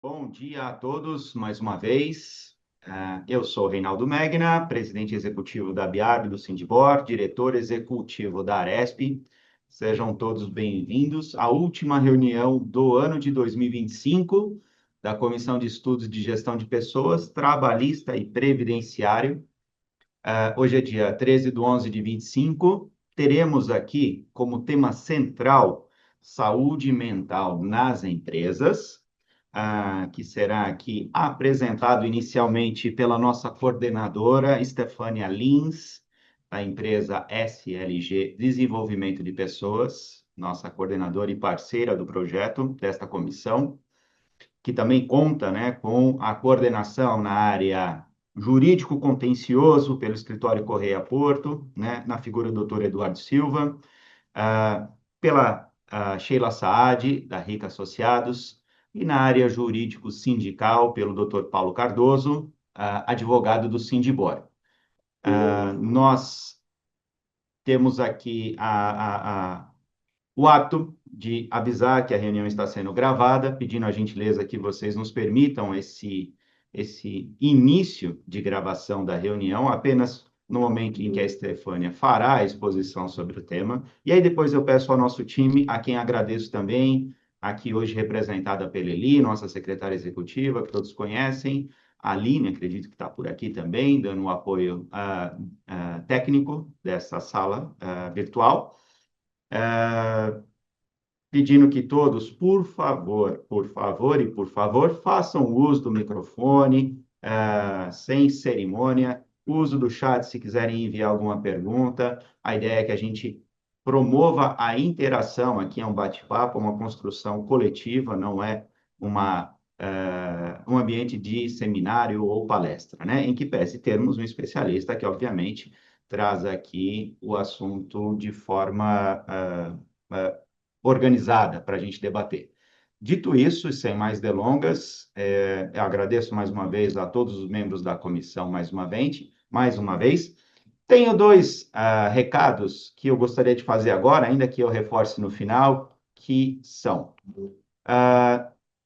Bom dia a todos, mais uma vez. Eu sou Reinaldo Megna, presidente executivo da BIAB, do Sindibor, diretor executivo da Aresp. Sejam todos bem-vindos à última reunião do ano de 2025 da Comissão de Estudos de Gestão de Pessoas, Trabalhista e Previdenciário. Hoje é dia 13 de 11 de 25. Teremos aqui como tema central saúde mental nas empresas, que será aqui apresentado inicialmente pela nossa coordenadora, Stefânia Lins, da empresa SLG Desenvolvimento de Pessoas, nossa coordenadora e parceira do projeto desta comissão, que também conta, né, com a coordenação na área jurídico-contencioso pelo Escritório Correia Porto, né, na figura do Dr. Eduardo Silva, pela Sheila Saad, da RICA Associados, e na área jurídico-sindical, pelo Dr. Paulo Cardoso, advogado do Sindibor. Nós temos aqui o hábito de avisar que a reunião está sendo gravada, pedindo a gentileza que vocês nos permitam esse início de gravação da reunião, apenas no momento em que a Estefânia fará a exposição sobre o tema. E aí depois eu peço ao nosso time, a quem agradeço também, aqui hoje representada pela Eli, nossa secretária executiva, que todos conhecem, a Aline, acredito que está por aqui também, dando um apoio técnico dessa sala virtual. Pedindo que todos, por favor e por favor, façam uso do microfone, sem cerimônia, uso do chat se quiserem enviar alguma pergunta. A ideia é que a gente promova a interação, aqui é um bate-papo, uma construção coletiva, não é um ambiente de seminário ou palestra, né? Em que pese termos um especialista que, obviamente, traz aqui o assunto de forma organizada para a gente debater. Dito isso, e sem mais delongas, eu agradeço mais uma vez a todos os membros da comissão, mais uma vez. Tenho dois recados que eu gostaria de fazer agora, ainda que eu reforce no final, que são...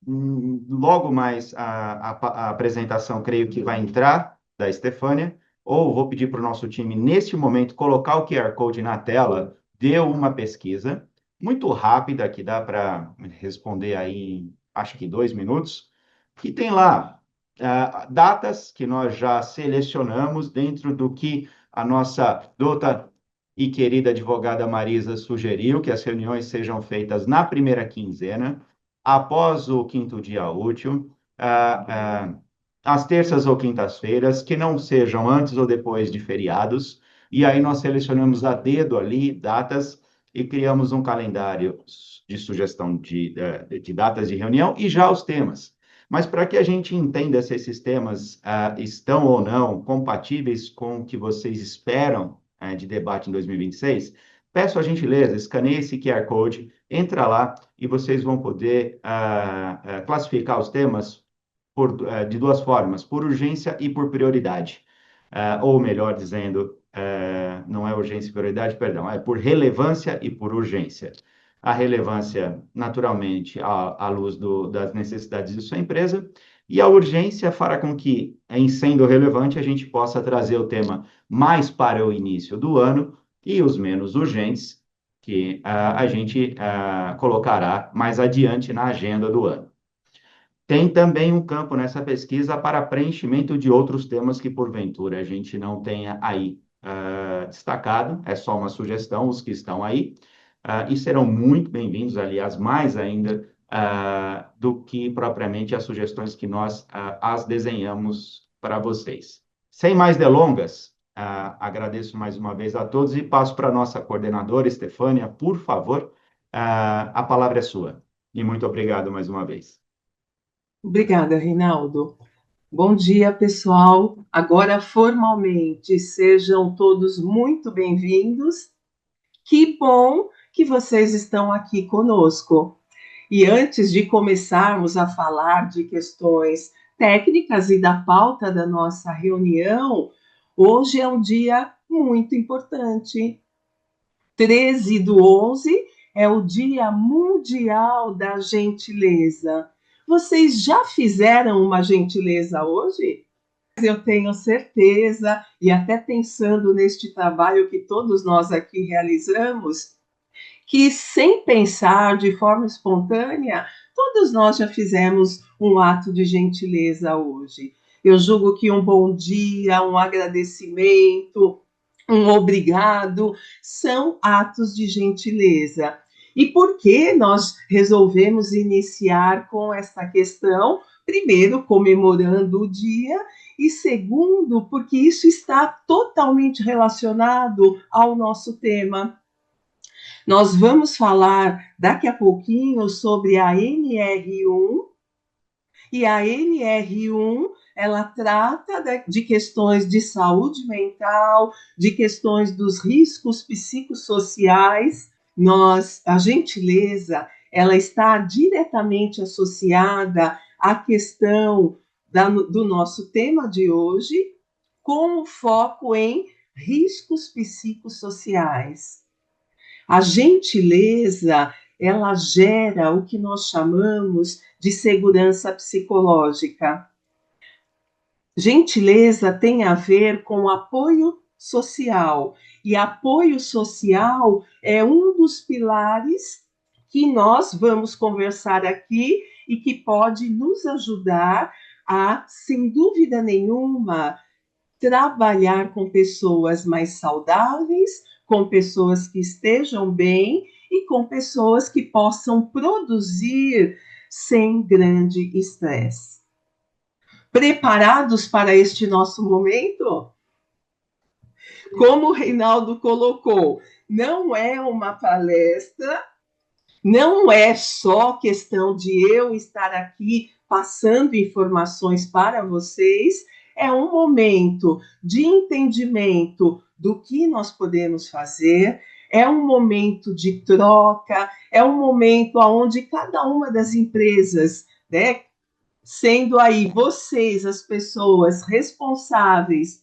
logo mais a apresentação, creio que vai entrar, da Estefânia, ou vou pedir para o nosso time, neste momento, colocar o QR Code na tela, deu uma pesquisa, muito rápida, que dá para responder aí em, acho que 2 minutos, que tem lá datas que nós já selecionamos dentro do que a nossa doutora e querida advogada Marisa sugeriu, que as reuniões sejam feitas na primeira quinzena, após o quinto dia útil, às terças ou quintas-feiras, que não sejam antes ou depois de feriados, e aí nós selecionamos a dedo ali datas e criamos um calendário de sugestão de datas de reunião e já os temas. Mas para que a gente entenda se esses temas estão ou não compatíveis com o que vocês esperam de debate em 2026, peço a gentileza, escaneie esse QR Code, entra lá e vocês vão poder classificar os temas de duas formas, por urgência e por prioridade. Ou melhor dizendo, não é urgência e prioridade, perdão, é por relevância e por urgência. A relevância, naturalmente, à luz das necessidades de sua empresa, e a urgência fará com que, em sendo relevante, a gente possa trazer o tema mais para o início do ano e os menos urgentes, que a gente colocará mais adiante na agenda do ano. Tem também um campo nessa pesquisa para preenchimento de outros temas que, porventura, a gente não tenha aí destacado, é só uma sugestão, os que estão aí, e serão muito bem-vindos, aliás, mais ainda do que propriamente as sugestões que nós as desenhamos para vocês. Sem mais delongas, agradeço mais uma vez a todos e passo para a nossa coordenadora, Estefânia, por favor, a palavra é sua. E muito obrigado mais uma vez. Obrigada, Reinaldo. Bom dia, pessoal. Agora, formalmente, sejam todos muito bem-vindos. Que bom que vocês estão aqui conosco. E antes de começarmos a falar de questões técnicas e da pauta da nossa reunião, hoje é um dia muito importante. 13 do 11 é o Dia Mundial da Gentileza, Vocês já fizeram uma gentileza hoje? Eu tenho certeza, e até pensando neste trabalho que todos nós aqui realizamos, que sem pensar, de forma espontânea, todos nós já fizemos um ato de gentileza hoje. Eu julgo que um bom dia, um agradecimento, um obrigado, são atos de gentileza. E por que nós resolvemos iniciar com esta questão? Primeiro, comemorando o dia, e segundo, porque isso está totalmente relacionado ao nosso tema. Nós vamos falar daqui a pouquinho sobre a NR1, e a NR1 ela trata de questões de saúde mental, de questões dos riscos psicossociais. A gentileza, ela está diretamente associada à questão do nosso tema de hoje, com o foco em riscos psicossociais. A gentileza, ela gera o que nós chamamos de segurança psicológica. Gentileza tem a ver com apoio social, e apoio social é um dos pilares que nós vamos conversar aqui e que pode nos ajudar a, sem dúvida nenhuma, trabalhar com pessoas mais saudáveis, com pessoas que estejam bem e com pessoas que possam produzir sem grande estresse. Preparados para este nosso momento? Como o Reinaldo colocou, não é uma palestra, não é só questão de eu estar aqui passando informações para vocês, é um momento de entendimento do que nós podemos fazer, é um momento de troca, é um momento onde cada uma das empresas, né, sendo aí vocês as pessoas responsáveis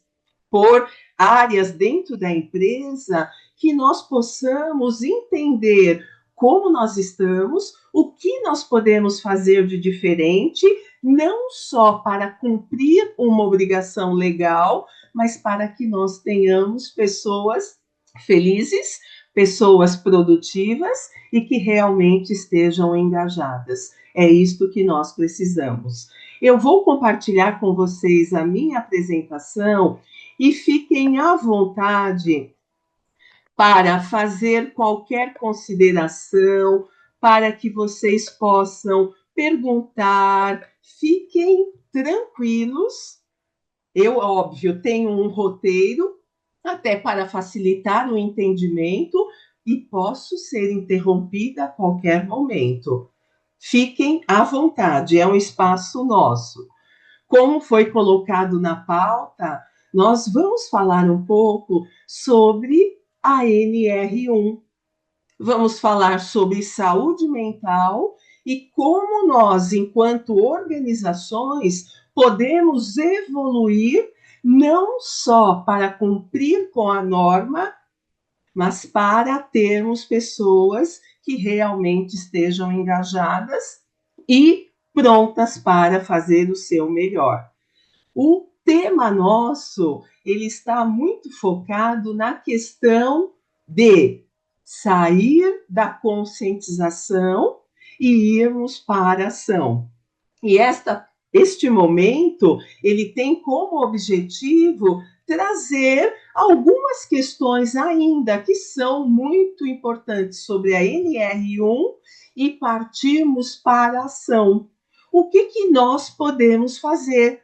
por áreas dentro da empresa, que nós possamos entender como nós estamos, o que nós podemos fazer de diferente, não só para cumprir uma obrigação legal, mas para que nós tenhamos pessoas felizes, pessoas produtivas e que realmente estejam engajadas. É isto que nós precisamos. Eu vou compartilhar com vocês a minha apresentação e fiquem à vontade para fazer qualquer consideração, para que vocês possam perguntar, fiquem tranquilos. Eu, óbvio, tenho um roteiro, até para facilitar o entendimento, e posso ser interrompida a qualquer momento. Fiquem à vontade, é um espaço nosso. Como foi colocado na pauta, nós vamos falar um pouco sobre a NR1. Vamos falar sobre saúde mental e como nós, enquanto organizações, podemos evoluir não só para cumprir com a norma, mas para termos pessoas que realmente estejam engajadas e prontas para fazer o seu melhor. O tema nosso, ele está muito focado na questão de sair da conscientização e irmos para a ação. E este momento, ele tem como objetivo trazer algumas questões ainda que são muito importantes sobre a NR1 e partirmos para a ação. O que nós podemos fazer?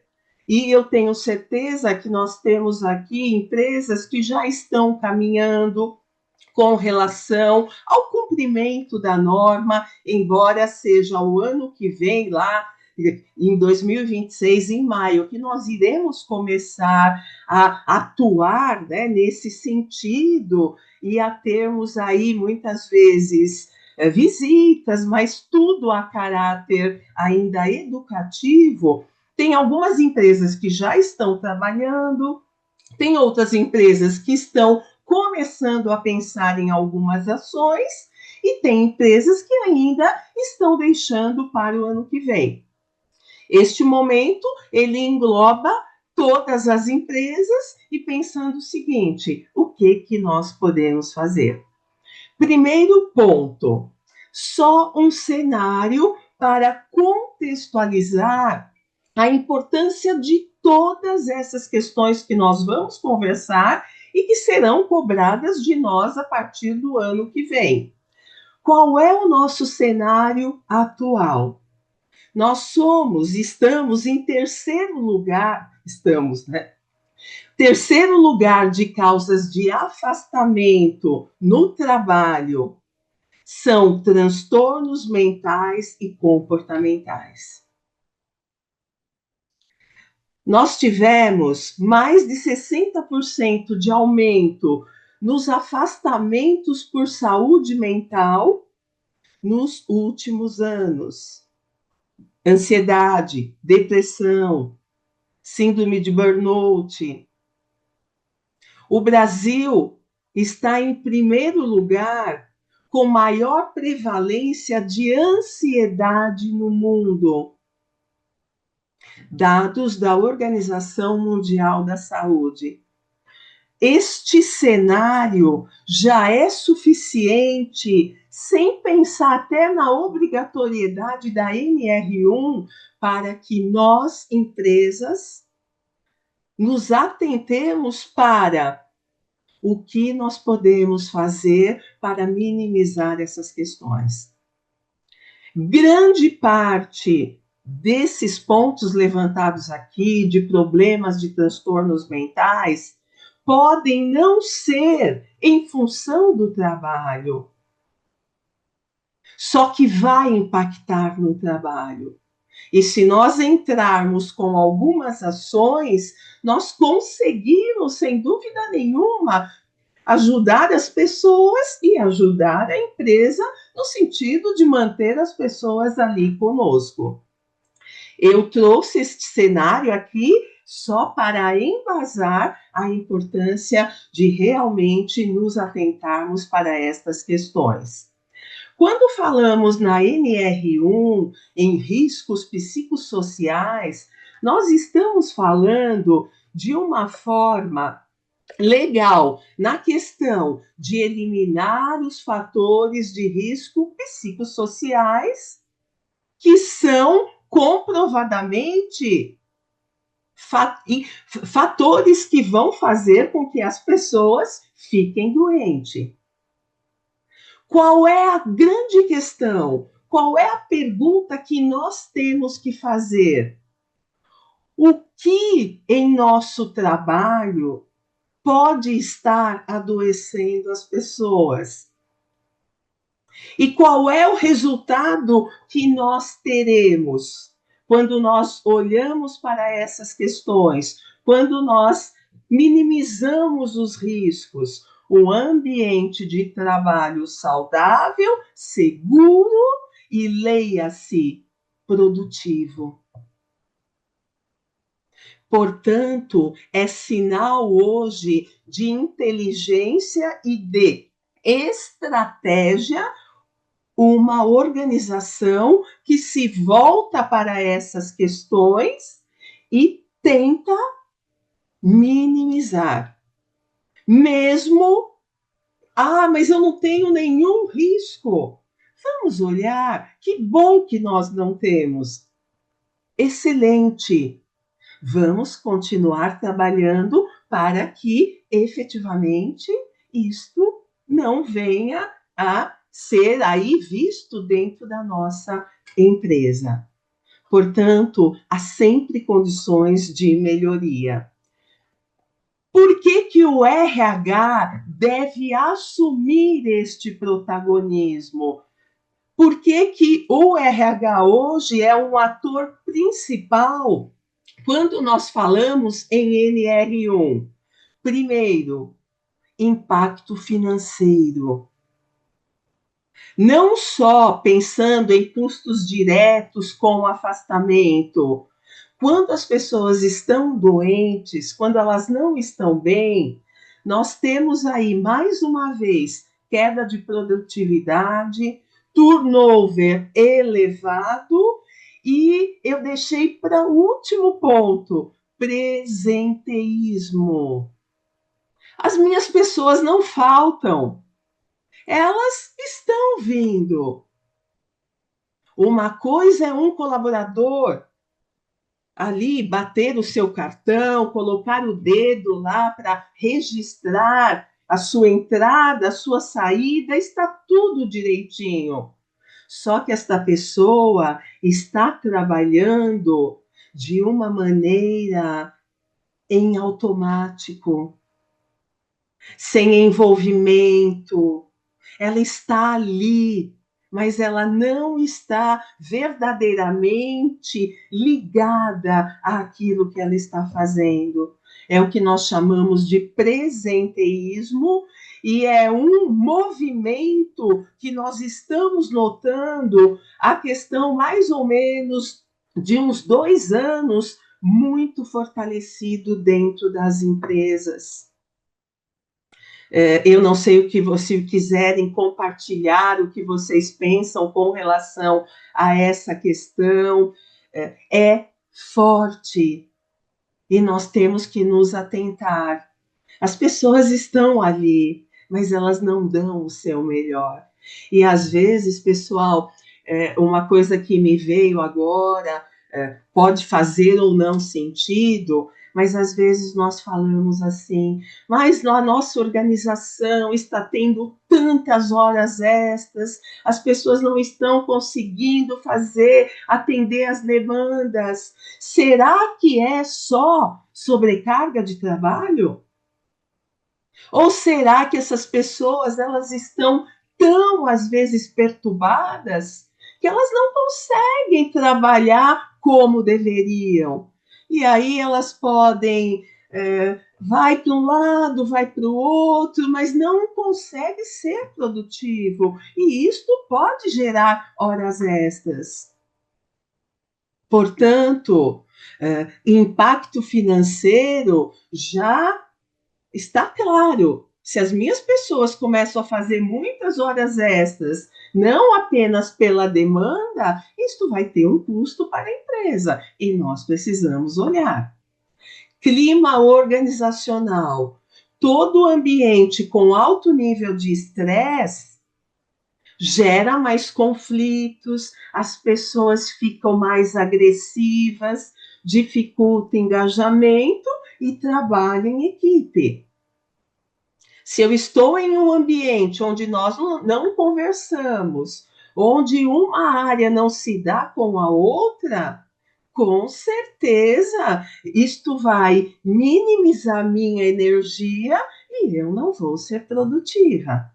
E eu tenho certeza que nós temos aqui empresas que já estão caminhando com relação ao cumprimento da norma, embora seja o ano que vem, lá em 2026, em maio, que nós iremos começar a atuar, né, nesse sentido e a termos aí, muitas vezes, visitas, mas tudo a caráter ainda educativo. Tem algumas empresas que já estão trabalhando, tem outras empresas que estão começando a pensar em algumas ações, e tem empresas que ainda estão deixando para o ano que vem. Este momento, ele engloba todas as empresas e pensando o seguinte, o que nós podemos fazer? Primeiro ponto, só um cenário para contextualizar a importância de todas essas questões que nós vamos conversar e que serão cobradas de nós a partir do ano que vem. Qual é o nosso cenário atual? Nós estamos em terceiro lugar, terceiro lugar de causas de afastamento no trabalho são transtornos mentais e comportamentais. Nós tivemos mais de 60% de aumento nos afastamentos por saúde mental nos últimos anos. Ansiedade, depressão, síndrome de burnout. O Brasil está em primeiro lugar com maior prevalência de ansiedade no mundo. Dados da Organização Mundial da Saúde. Este cenário já é suficiente, sem pensar até na obrigatoriedade da NR1, para que nós, empresas, nos atentemos para o que nós podemos fazer para minimizar essas questões. Grande parte desses pontos levantados aqui, de problemas de transtornos mentais, podem não ser em função do trabalho, só que vai impactar no trabalho. E se nós entrarmos com algumas ações, nós conseguimos, sem dúvida nenhuma, ajudar as pessoas e ajudar a empresa no sentido de manter as pessoas ali conosco. Eu trouxe este cenário aqui só para embasar a importância de realmente nos atentarmos para estas questões. Quando falamos na NR1, em riscos psicossociais, nós estamos falando de uma forma legal na questão de eliminar os fatores de risco psicossociais que são comprovadamente fatores que vão fazer com que as pessoas fiquem doentes. Qual é a grande questão? Qual é a pergunta que nós temos que fazer? O que em nosso trabalho pode estar adoecendo as pessoas? E qual é o resultado que nós teremos quando nós olhamos para essas questões, quando nós minimizamos os riscos? Um ambiente de trabalho saudável, seguro e, leia-se, produtivo. Portanto, é sinal hoje de inteligência e de estratégia uma organização que se volta para essas questões e tenta minimizar. Mesmo, mas eu não tenho nenhum risco. Vamos olhar, que bom que nós não temos. Excelente. Vamos continuar trabalhando para que, efetivamente, isto não venha a ser aí visto dentro da nossa empresa. Portanto, há sempre condições de melhoria. Por que o RH deve assumir este protagonismo? Por que o RH hoje é um ator principal quando nós falamos em NR1? Primeiro, impacto financeiro. Não só pensando em custos diretos com afastamento. Quando as pessoas estão doentes, quando elas não estão bem, nós temos aí, mais uma vez, queda de produtividade, turnover elevado E eu deixei para o último ponto, presenteísmo. As minhas pessoas não faltam, elas estão vindo. Uma coisa é um colaborador ali bater o seu cartão, colocar o dedo lá para registrar a sua entrada, a sua saída, está tudo direitinho. Só que esta pessoa está trabalhando de uma maneira em automático, sem envolvimento. Ela está ali, mas ela não está verdadeiramente ligada àquilo que ela está fazendo. É o que nós chamamos de presenteísmo, e é um movimento que nós estamos notando a questão mais ou menos de uns 2 anos, muito fortalecido dentro das empresas. Eu não sei o que vocês quiserem compartilhar, o que vocês pensam com relação a essa questão. É forte e nós temos que nos atentar. As pessoas estão ali, mas elas não dão o seu melhor. E às vezes, pessoal, uma coisa que me veio agora, pode fazer ou não sentido, mas às vezes nós falamos assim, mas a nossa organização está tendo tantas horas extras, as pessoas não estão conseguindo atender as demandas. Será que é só sobrecarga de trabalho? Ou será que essas pessoas elas estão tão às vezes perturbadas que elas não conseguem trabalhar como deveriam? E aí elas podem vai para um lado, vai para o outro, mas não consegue ser produtivo. E isto pode gerar horas extras. Portanto, impacto financeiro já está claro. Se as minhas pessoas começam a fazer muitas horas extras, não apenas pela demanda, isto vai ter um custo para a empresa e nós precisamos olhar. Clima organizacional. Todo ambiente com alto nível de estresse gera mais conflitos, as pessoas ficam mais agressivas, dificulta engajamento e trabalho em equipe. Se eu estou em um ambiente onde nós não conversamos, onde uma área não se dá com a outra, com certeza isto vai minimizar minha energia e eu não vou ser produtiva.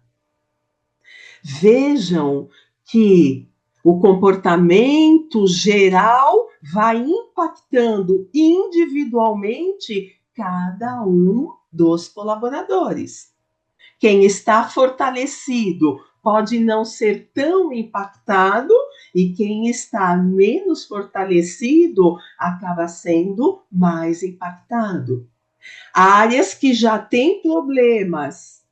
Vejam que o comportamento geral vai impactando individualmente cada um dos colaboradores. Quem está fortalecido pode não ser tão impactado e quem está menos fortalecido acaba sendo mais impactado. Áreas que já têm problemas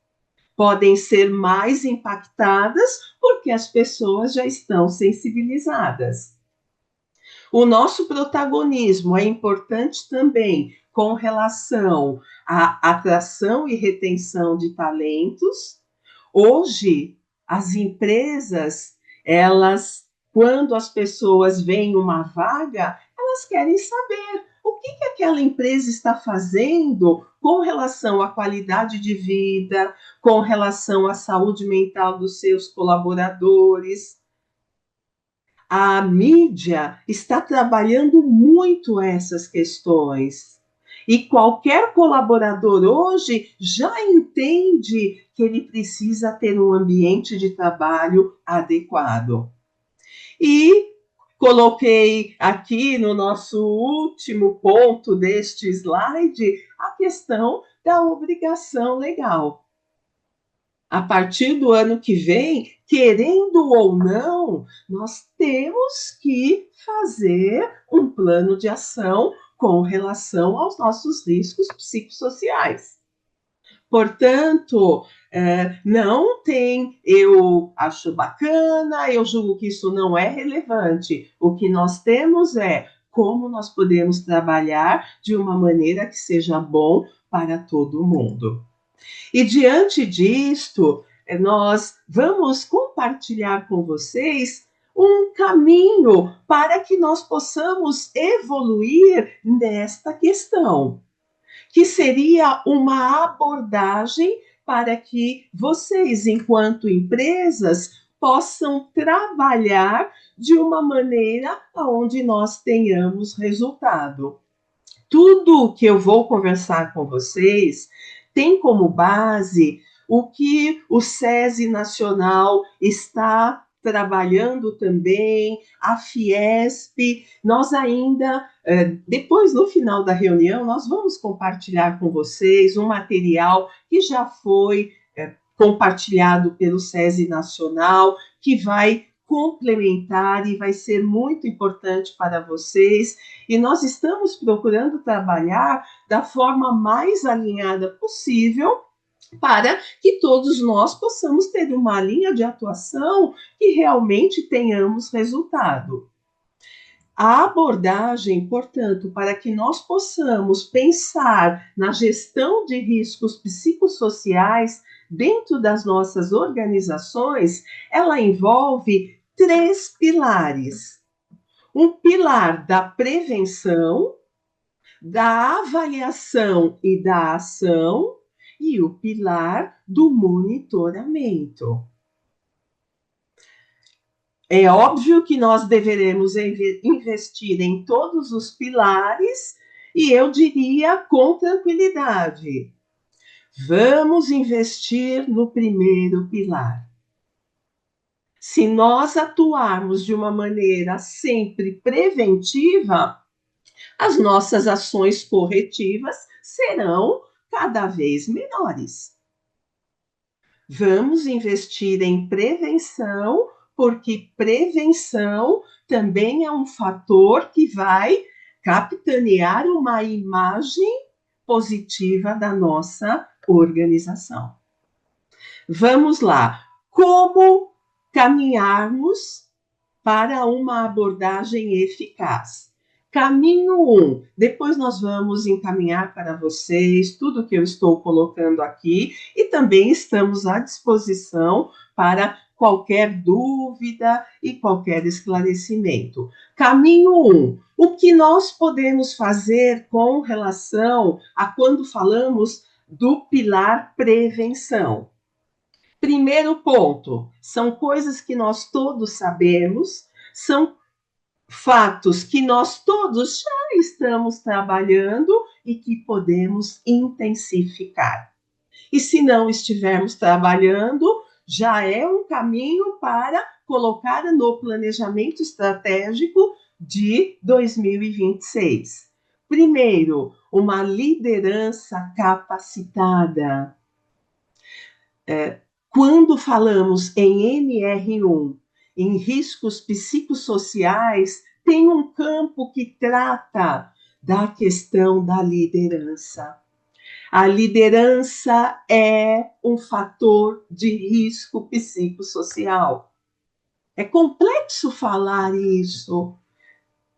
podem ser mais impactadas porque as pessoas já estão sensibilizadas. O nosso protagonismo é importante também com relação à atração e retenção de talentos. Hoje, as empresas, quando as pessoas veem uma vaga, elas querem saber o que aquela empresa está fazendo com relação à qualidade de vida, com relação à saúde mental dos seus colaboradores. A mídia está trabalhando muito essas questões. E qualquer colaborador hoje já entende que ele precisa ter um ambiente de trabalho adequado. E coloquei aqui no nosso último ponto deste slide a questão da obrigação legal. A partir do ano que vem, querendo ou não, nós temos que fazer um plano de ação com relação aos nossos riscos psicossociais. Portanto, Não tem, eu acho bacana, eu julgo que isso não é relevante. O que nós temos é como nós podemos trabalhar de uma maneira que seja bom para todo mundo. E diante disto, nós vamos compartilhar com vocês um caminho para que nós possamos evoluir nesta questão, que seria uma abordagem para que vocês, enquanto empresas, possam trabalhar de uma maneira onde nós tenhamos resultado. Tudo que eu vou conversar com vocês tem como base o que o SESI Nacional está trabalhando também, a Fiesp. Nós ainda, depois, no final da reunião, nós vamos compartilhar com vocês um material que já foi compartilhado pelo SESI Nacional, que vai complementar e vai ser muito importante para vocês. E nós estamos procurando trabalhar da forma mais alinhada possível para que todos nós possamos ter uma linha de atuação que realmente tenhamos resultado. A abordagem, portanto, para que nós possamos pensar na gestão de riscos psicossociais dentro das nossas organizações, ela envolve 3 pilares. Um pilar da prevenção, da avaliação e da ação, e o pilar do monitoramento. É óbvio que nós deveremos investir em todos os pilares, e eu diria com tranquilidade: vamos investir no primeiro pilar. Se nós atuarmos de uma maneira sempre preventiva, as nossas ações corretivas serão cada vez menores. Vamos investir em prevenção, porque prevenção também é um fator que vai capitanear uma imagem positiva da nossa organização. Vamos lá. Como caminharmos para uma abordagem eficaz? Caminho 1, depois nós vamos encaminhar para vocês tudo que eu estou colocando aqui e também estamos à disposição para qualquer dúvida e qualquer esclarecimento. Caminho 1, o que nós podemos fazer com relação a quando falamos do pilar prevenção? Primeiro ponto, são coisas que nós todos sabemos, são fatos que nós todos já estamos trabalhando e que podemos intensificar. E se não estivermos trabalhando, já é um caminho para colocar no planejamento estratégico de 2026. Primeiro, uma liderança capacitada. Quando falamos em NR1, em riscos psicossociais, tem um campo que trata da questão da liderança. A liderança é um fator de risco psicossocial. É complexo falar isso,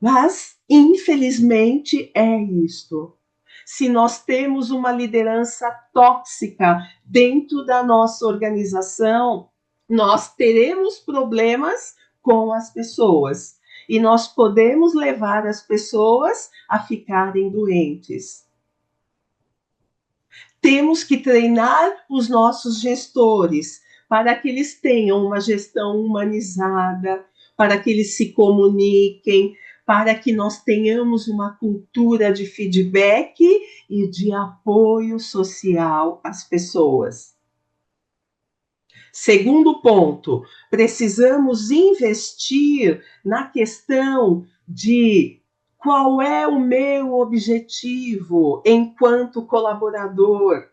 mas infelizmente é isto. Se nós temos uma liderança tóxica dentro da nossa organização, nós teremos problemas com as pessoas e nós podemos levar as pessoas a ficarem doentes. Temos que treinar os nossos gestores para que eles tenham uma gestão humanizada, para que eles se comuniquem, para que nós tenhamos uma cultura de feedback e de apoio social às pessoas. Segundo ponto, precisamos investir na questão de qual é o meu objetivo enquanto colaborador.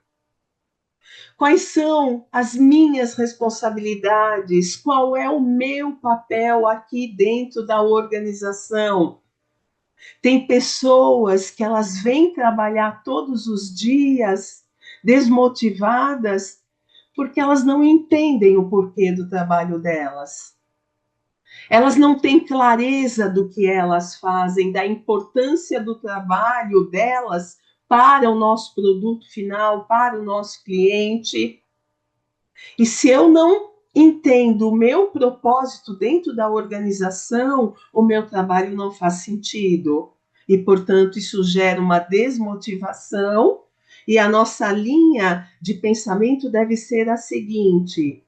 Quais são as minhas responsabilidades? Qual é o meu papel aqui dentro da organização? Tem pessoas que elas vêm trabalhar todos os dias desmotivadas porque elas não entendem o porquê do trabalho delas. Elas não têm clareza do que elas fazem, da importância do trabalho delas para o nosso produto final, para o nosso cliente. E se eu não entendo o meu propósito dentro da organização, o meu trabalho não faz sentido. E, portanto, isso gera uma desmotivação. E a nossa linha de pensamento deve ser a seguinte: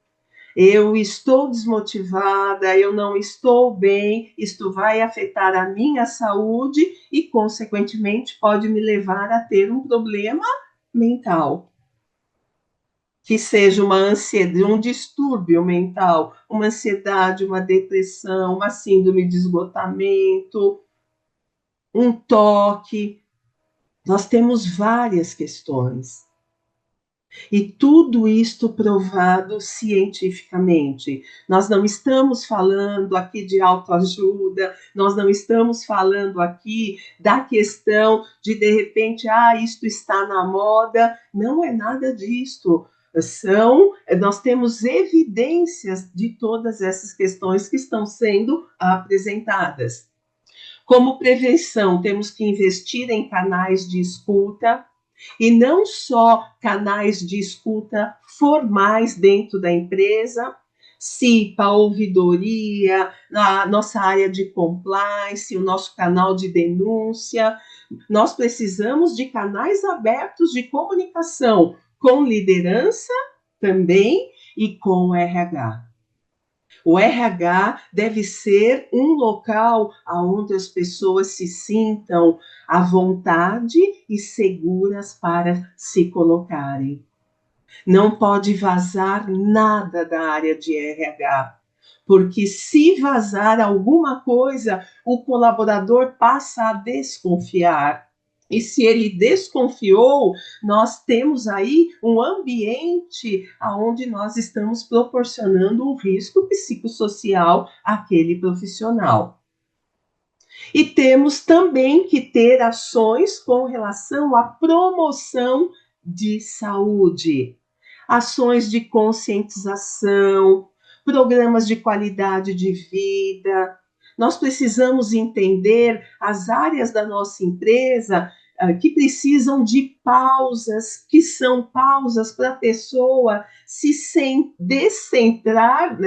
eu estou desmotivada, eu não estou bem, isto vai afetar a minha saúde e, consequentemente, pode me levar a ter um problema mental. Que seja uma ansiedade, um distúrbio mental, uma ansiedade, uma depressão, uma síndrome de esgotamento, um toque. Nós temos várias questões. E tudo isto provado cientificamente. Nós não estamos falando aqui de autoajuda, nós não estamos falando aqui da questão de repente, isto está na moda. Não é nada disto. Nós temos evidências de todas essas questões que estão sendo apresentadas. Como prevenção, temos que investir em canais de escuta, e não só canais de escuta formais dentro da empresa, CIPA, ouvidoria, a nossa área de compliance, o nosso canal de denúncia. Nós precisamos de canais abertos de comunicação com liderança também e com o RH. O RH deve ser um local onde as pessoas se sintam à vontade e seguras para se colocarem. Não pode vazar nada da área de RH, porque se vazar alguma coisa, o colaborador passa a desconfiar. E se ele desconfiou, nós temos aí um ambiente onde nós estamos proporcionando um risco psicossocial àquele profissional. E temos também que ter ações com relação à promoção de saúde, ações de conscientização, programas de qualidade de vida. Nós precisamos entender as áreas da nossa empresa que precisam de pausas, que são pausas para a pessoa se descentralizar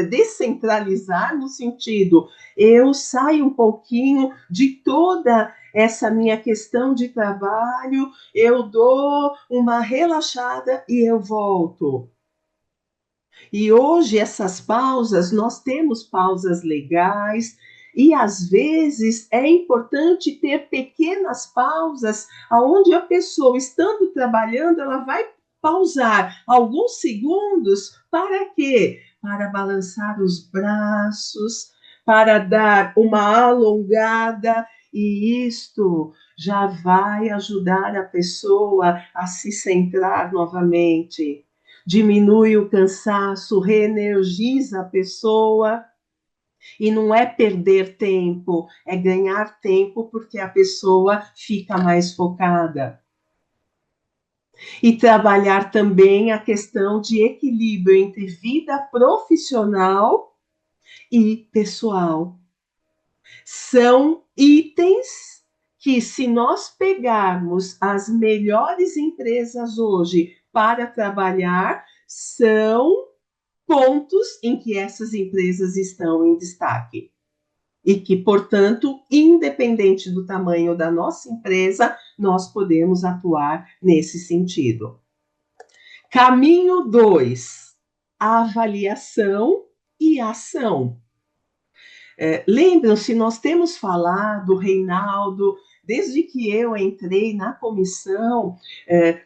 no sentido, eu saio um pouquinho de toda essa minha questão de trabalho, eu dou uma relaxada e eu volto. E hoje essas pausas, nós temos pausas legais, e às vezes é importante ter pequenas pausas, onde a pessoa, estando trabalhando, ela vai pausar alguns segundos. Para quê? Para balançar os braços, para dar uma alongada, e isto já vai ajudar a pessoa a se centrar novamente. Diminui o cansaço, reenergiza a pessoa. E não é perder tempo, é ganhar tempo, porque a pessoa fica mais focada. E trabalhar também a questão de equilíbrio entre vida profissional e pessoal. São itens que, se nós pegarmos as melhores empresas hoje para trabalhar, são pontos em que essas empresas estão em destaque. E que, portanto, independente do tamanho da nossa empresa, nós podemos atuar nesse sentido. Caminho 2, avaliação e ação. Lembram-se, nós temos falado, Reinaldo, desde que eu entrei na comissão,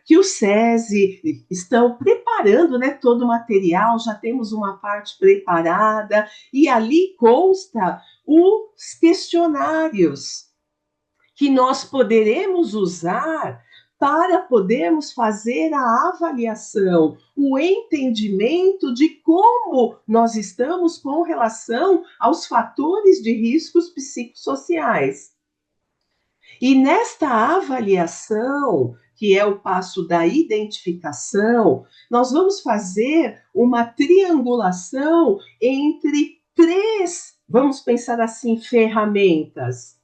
que o SESI estão preparando, né, todo o material, já temos uma parte preparada, e ali consta os questionários que nós poderemos usar para podermos fazer a avaliação, o entendimento de como nós estamos com relação aos fatores de riscos psicossociais. E nesta avaliação que é o passo da identificação, nós vamos fazer uma triangulação entre três, vamos pensar assim, ferramentas.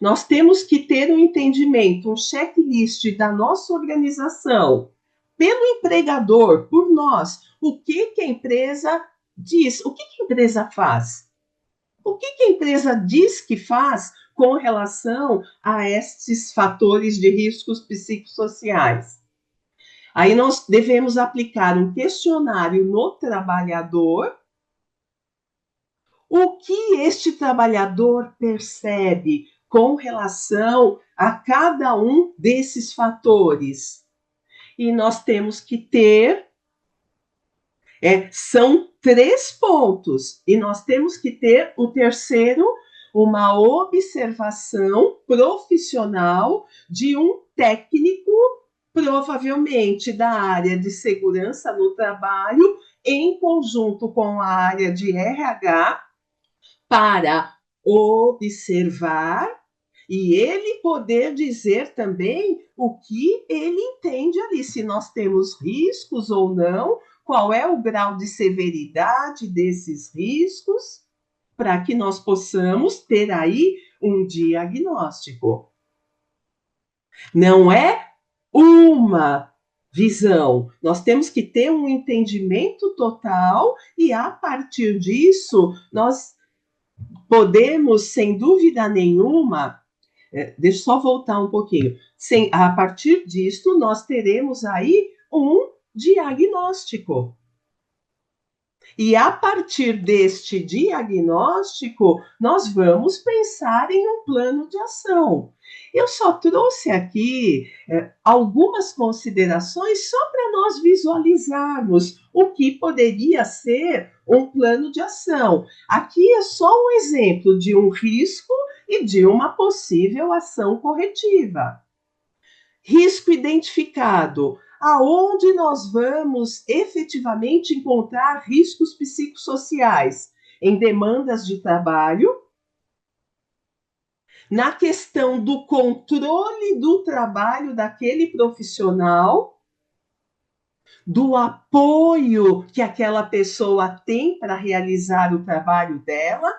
Nós temos que ter um entendimento, um checklist da nossa organização, pelo empregador, por nós, o que a empresa diz, o que a empresa faz. O que a empresa diz que faz com relação a estes fatores de riscos psicossociais? Aí nós devemos aplicar um questionário no trabalhador. O que este trabalhador percebe com relação a cada um desses fatores? E nós temos que ter, são 3 pontos, e nós temos que ter o terceiro, uma observação profissional de um técnico, provavelmente da área de segurança no trabalho, em conjunto com a área de RH, para observar e ele poder dizer também o que ele entende ali, se nós temos riscos ou não, qual é o grau de severidade desses riscos, para que nós possamos ter aí um diagnóstico. Não é uma visão, nós temos que ter um entendimento total e, a partir disso, nós podemos, sem dúvida nenhuma, deixa eu só voltar um pouquinho, a partir disto, nós teremos aí um diagnóstico. E a partir deste diagnóstico, nós vamos pensar em um plano de ação. Eu só trouxe aqui algumas considerações só para nós visualizarmos o que poderia ser um plano de ação. Aqui é só um exemplo de um risco e de uma possível ação corretiva. Risco identificado. Aonde nós vamos efetivamente encontrar riscos psicossociais? Em demandas de trabalho, na questão do controle do trabalho daquele profissional, do apoio que aquela pessoa tem para realizar o trabalho dela.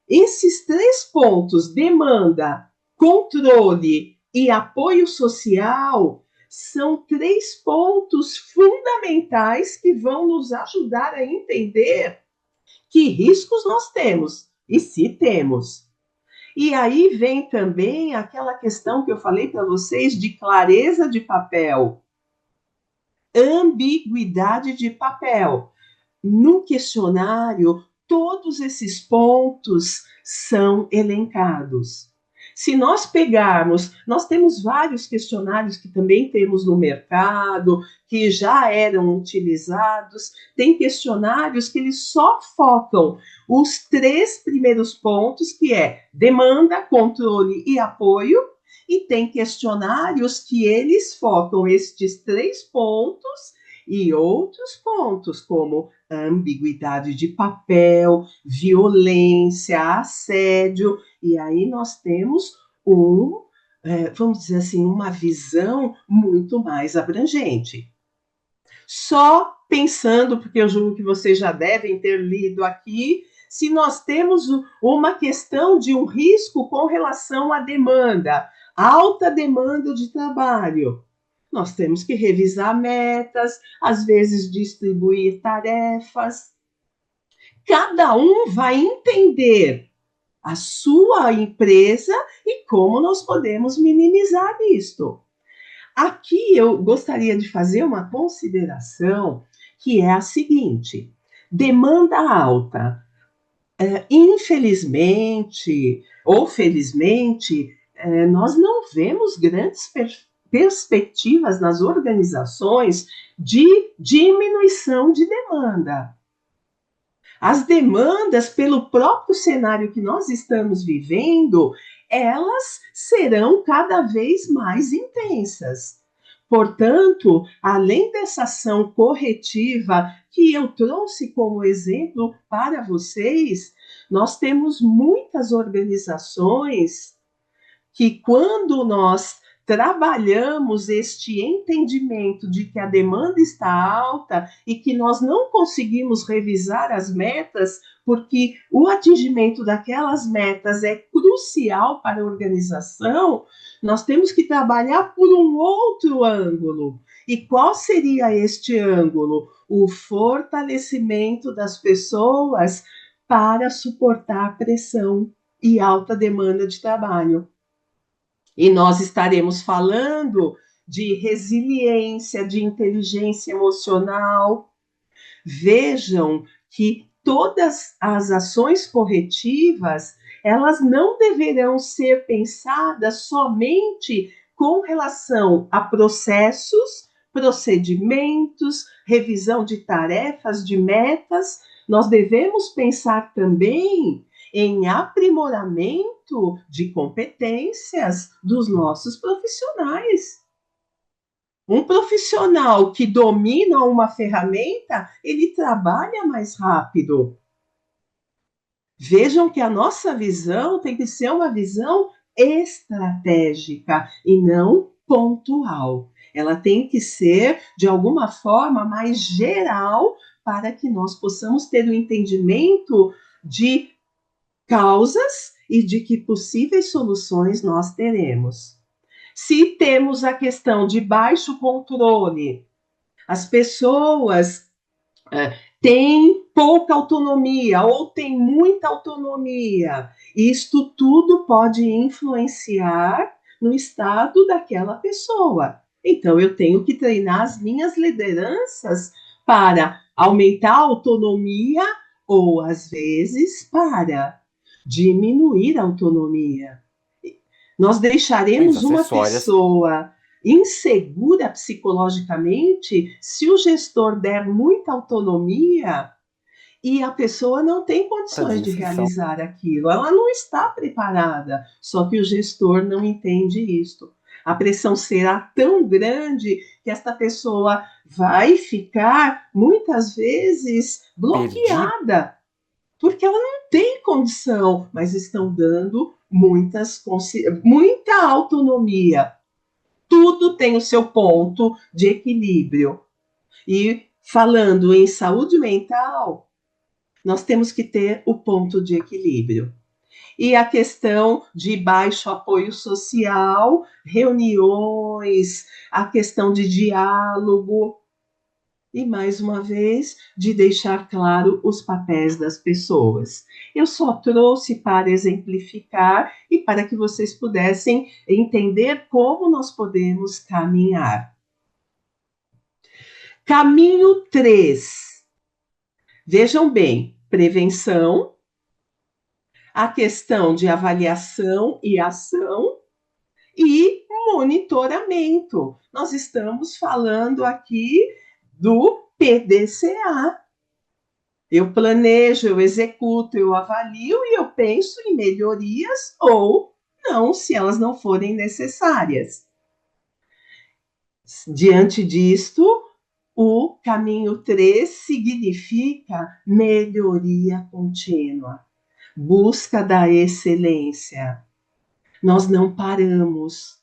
Esses 3 pontos, demanda, controle e apoio social, são 3 pontos fundamentais que vão nos ajudar a entender que riscos nós temos e se temos. E aí vem também aquela questão que eu falei para vocês de clareza de papel, ambiguidade de papel. No questionário, todos esses pontos são elencados. Se nós pegarmos, nós temos vários questionários que também temos no mercado, que já eram utilizados. Tem questionários que eles só focam os 3 primeiros pontos, que é demanda, controle e apoio, e tem questionários que eles focam estes 3 pontos e outros pontos, como ambiguidade de papel, violência, assédio, e aí nós temos vamos dizer assim, uma visão muito mais abrangente. Só pensando, porque eu julgo que vocês já devem ter lido aqui, se nós temos uma questão de um risco com relação à demanda, alta demanda de trabalho, nós temos que revisar metas, às vezes distribuir tarefas. Cada um vai entender a sua empresa e como nós podemos minimizar isto. Aqui eu gostaria de fazer uma consideração que é a seguinte: demanda alta. Infelizmente ou felizmente, nós não vemos grandes perspectivas nas organizações de diminuição de demanda. As demandas, pelo próprio cenário que nós estamos vivendo, elas serão cada vez mais intensas. Portanto, além dessa ação corretiva que eu trouxe como exemplo para vocês, nós temos muitas organizações que, quando nós trabalhamos este entendimento de que a demanda está alta e que nós não conseguimos revisar as metas, porque o atingimento daquelas metas é crucial para a organização, nós temos que trabalhar por um outro ângulo. E qual seria este ângulo? O fortalecimento das pessoas para suportar pressão e alta demanda de trabalho. E nós estaremos falando de resiliência, de inteligência emocional. Vejam que todas as ações corretivas, elas não deverão ser pensadas somente com relação a processos, procedimentos, revisão de tarefas, de metas. Nós devemos pensar também em aprimoramento de competências dos nossos profissionais. Um profissional que domina uma ferramenta, ele trabalha mais rápido. Vejam que a nossa visão tem que ser uma visão estratégica e não pontual. Ela tem que ser, de alguma forma, mais geral para que nós possamos ter um entendimento de causas e de que possíveis soluções nós teremos. Se temos a questão de baixo controle, as pessoas têm pouca autonomia ou têm muita autonomia, isto tudo pode influenciar no estado daquela pessoa. Então, eu tenho que treinar as minhas lideranças para aumentar a autonomia ou, às vezes, para diminuir a autonomia. Nós deixaremos uma pessoa insegura psicologicamente se o gestor der muita autonomia e a pessoa não tem condições de realizar aquilo. Ela não está preparada, só que o gestor não entende isto. A pressão será tão grande que esta pessoa vai ficar, muitas vezes, bloqueada, porque ela não tem condição, mas estão dando muita autonomia. Tudo tem o seu ponto de equilíbrio. E falando em saúde mental, nós temos que ter o ponto de equilíbrio. E a questão de baixo apoio social, reuniões, a questão de diálogo, e, mais uma vez, de deixar claro os papéis das pessoas. Eu só trouxe para exemplificar e para que vocês pudessem entender como nós podemos caminhar. Caminho 3. Vejam bem, prevenção, a questão de avaliação e ação e monitoramento. Nós estamos falando aqui do PDCA. Eu planejo, eu executo, eu avalio e eu penso em melhorias ou não, se elas não forem necessárias. Diante disto, o caminho 3 significa melhoria contínua, busca da excelência. Nós não paramos.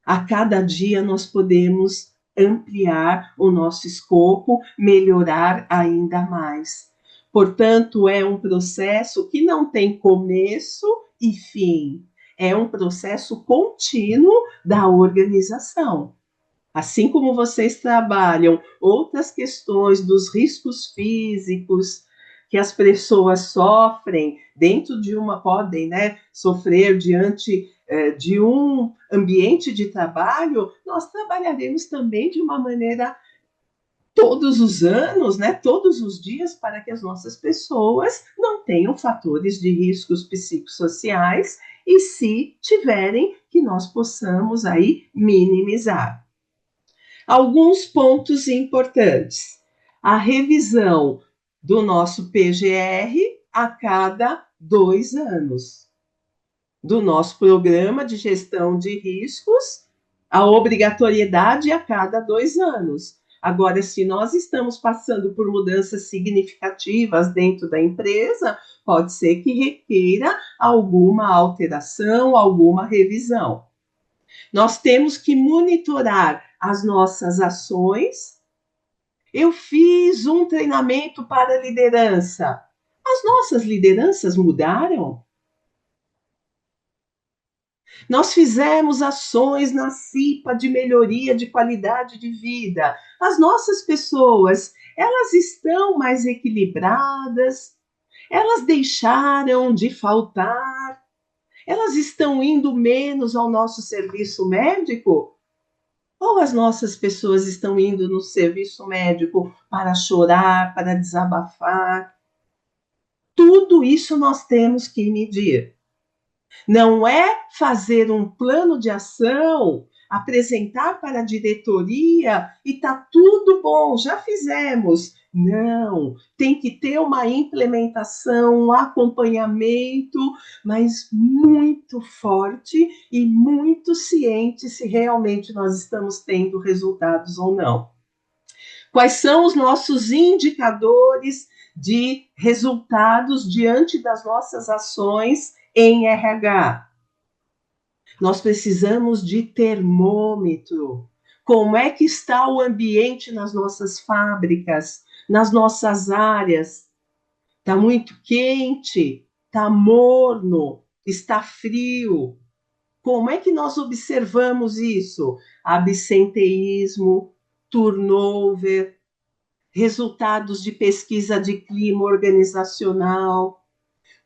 A cada dia nós podemos ampliar o nosso escopo, melhorar ainda mais. Portanto, é um processo que não tem começo e fim. É um processo contínuo da organização. Assim como vocês trabalham outras questões dos riscos físicos que as pessoas sofrem dentro de podem, sofrer diante de um ambiente de trabalho, nós trabalharemos também de uma maneira todos os anos, todos os dias, para que as nossas pessoas não tenham fatores de riscos psicossociais e, se tiverem, que nós possamos aí minimizar. Alguns pontos importantes. A revisão do nosso PGR a cada 2 anos. Do nosso programa de gestão de riscos, a obrigatoriedade a cada 2 anos. Agora, se nós estamos passando por mudanças significativas dentro da empresa, pode ser que requeira alguma alteração, alguma revisão. Nós temos que monitorar as nossas ações. Eu fiz um treinamento para liderança. As nossas lideranças mudaram? Nós fizemos ações na CIPA de melhoria de qualidade de vida. As nossas pessoas, elas estão mais equilibradas? Elas deixaram de faltar? Elas estão indo menos ao nosso serviço médico? Ou as nossas pessoas estão indo no serviço médico para chorar, para desabafar? Tudo isso nós temos que medir. Não é fazer um plano de ação, apresentar para a diretoria e tá tudo bom, já fizemos. Não, tem que ter uma implementação, um acompanhamento, mas muito forte e muito ciente se realmente nós estamos tendo resultados ou não. Quais são os nossos indicadores de resultados diante das nossas ações em RH? Nós precisamos de termômetro. Como é que está o ambiente nas nossas fábricas, nas nossas áreas? Está muito quente? Está morno? Está frio? Como é que nós observamos isso? Absenteísmo, turnover, resultados de pesquisa de clima organizacional,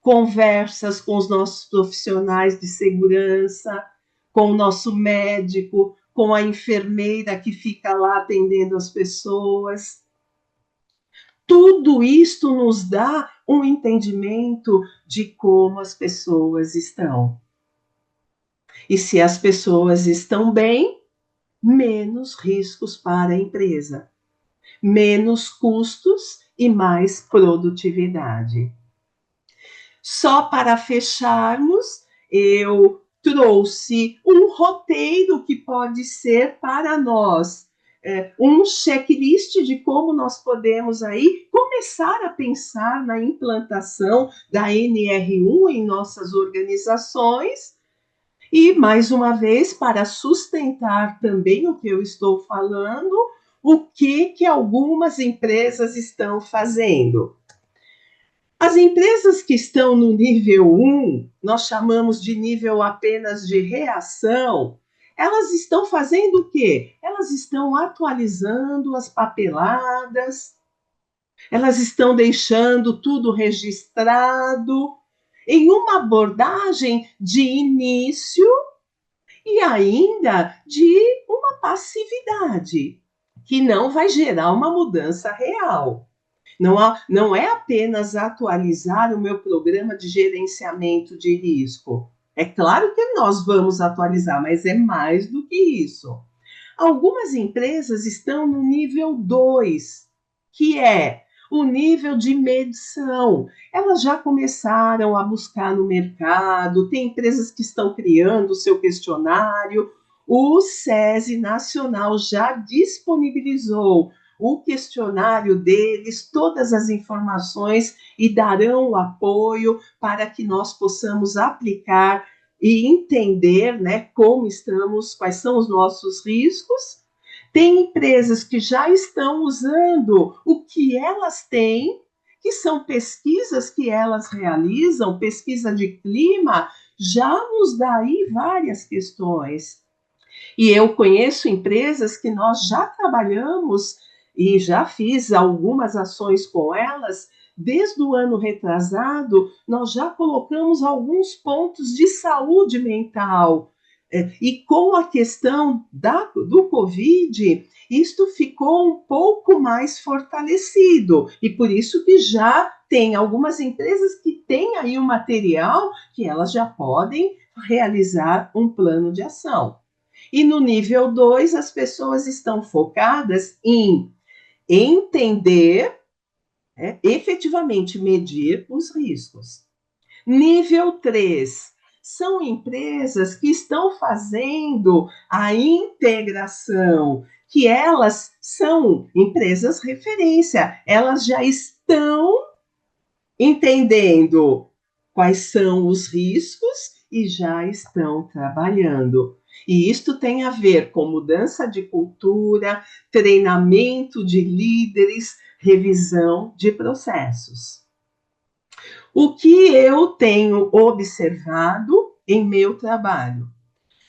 conversas com os nossos profissionais de segurança, com o nosso médico, com a enfermeira que fica lá atendendo as pessoas. Tudo isto nos dá um entendimento de como as pessoas estão. E se as pessoas estão bem, menos riscos para a empresa, menos custos e mais produtividade. Só para fecharmos, eu trouxe um roteiro que pode ser para nós um checklist de como nós podemos aí começar a pensar na implantação da NR1 em nossas organizações. E, mais uma vez, para sustentar também o que eu estou falando, o que algumas empresas estão fazendo. As empresas que estão no nível 1, nós chamamos de nível apenas de reação, elas estão fazendo o quê? Elas estão atualizando as papeladas, elas estão deixando tudo registrado em uma abordagem de início e ainda de uma passividade, que não vai gerar uma mudança real. Não é apenas atualizar o meu programa de gerenciamento de risco. É claro que nós vamos atualizar, mas é mais do que isso. Algumas empresas estão no nível 2, que é o nível de medição. Elas já começaram a buscar no mercado, tem empresas que estão criando o seu questionário. O SESI Nacional já disponibilizou o questionário deles, todas as informações e darão o apoio para que nós possamos aplicar e entender, né, como estamos, quais são os nossos riscos. Tem empresas que já estão usando o que elas têm, que são pesquisas que elas realizam, pesquisa de clima, já nos dá aí várias questões. E eu conheço empresas que nós já trabalhamos e já fiz algumas ações com elas. Desde o ano retrasado, nós já colocamos alguns pontos de saúde mental. E com a questão do Covid, isto ficou um pouco mais fortalecido. E por isso que já tem algumas empresas que têm aí um material que elas já podem realizar um plano de ação. E no nível 2, as pessoas estão focadas em entender, efetivamente medir os riscos. Nível 3, são empresas que estão fazendo a integração, que elas são empresas referência, elas já estão entendendo quais são os riscos e já estão trabalhando. E isto tem a ver com mudança de cultura, treinamento de líderes, revisão de processos. O que eu tenho observado em meu trabalho?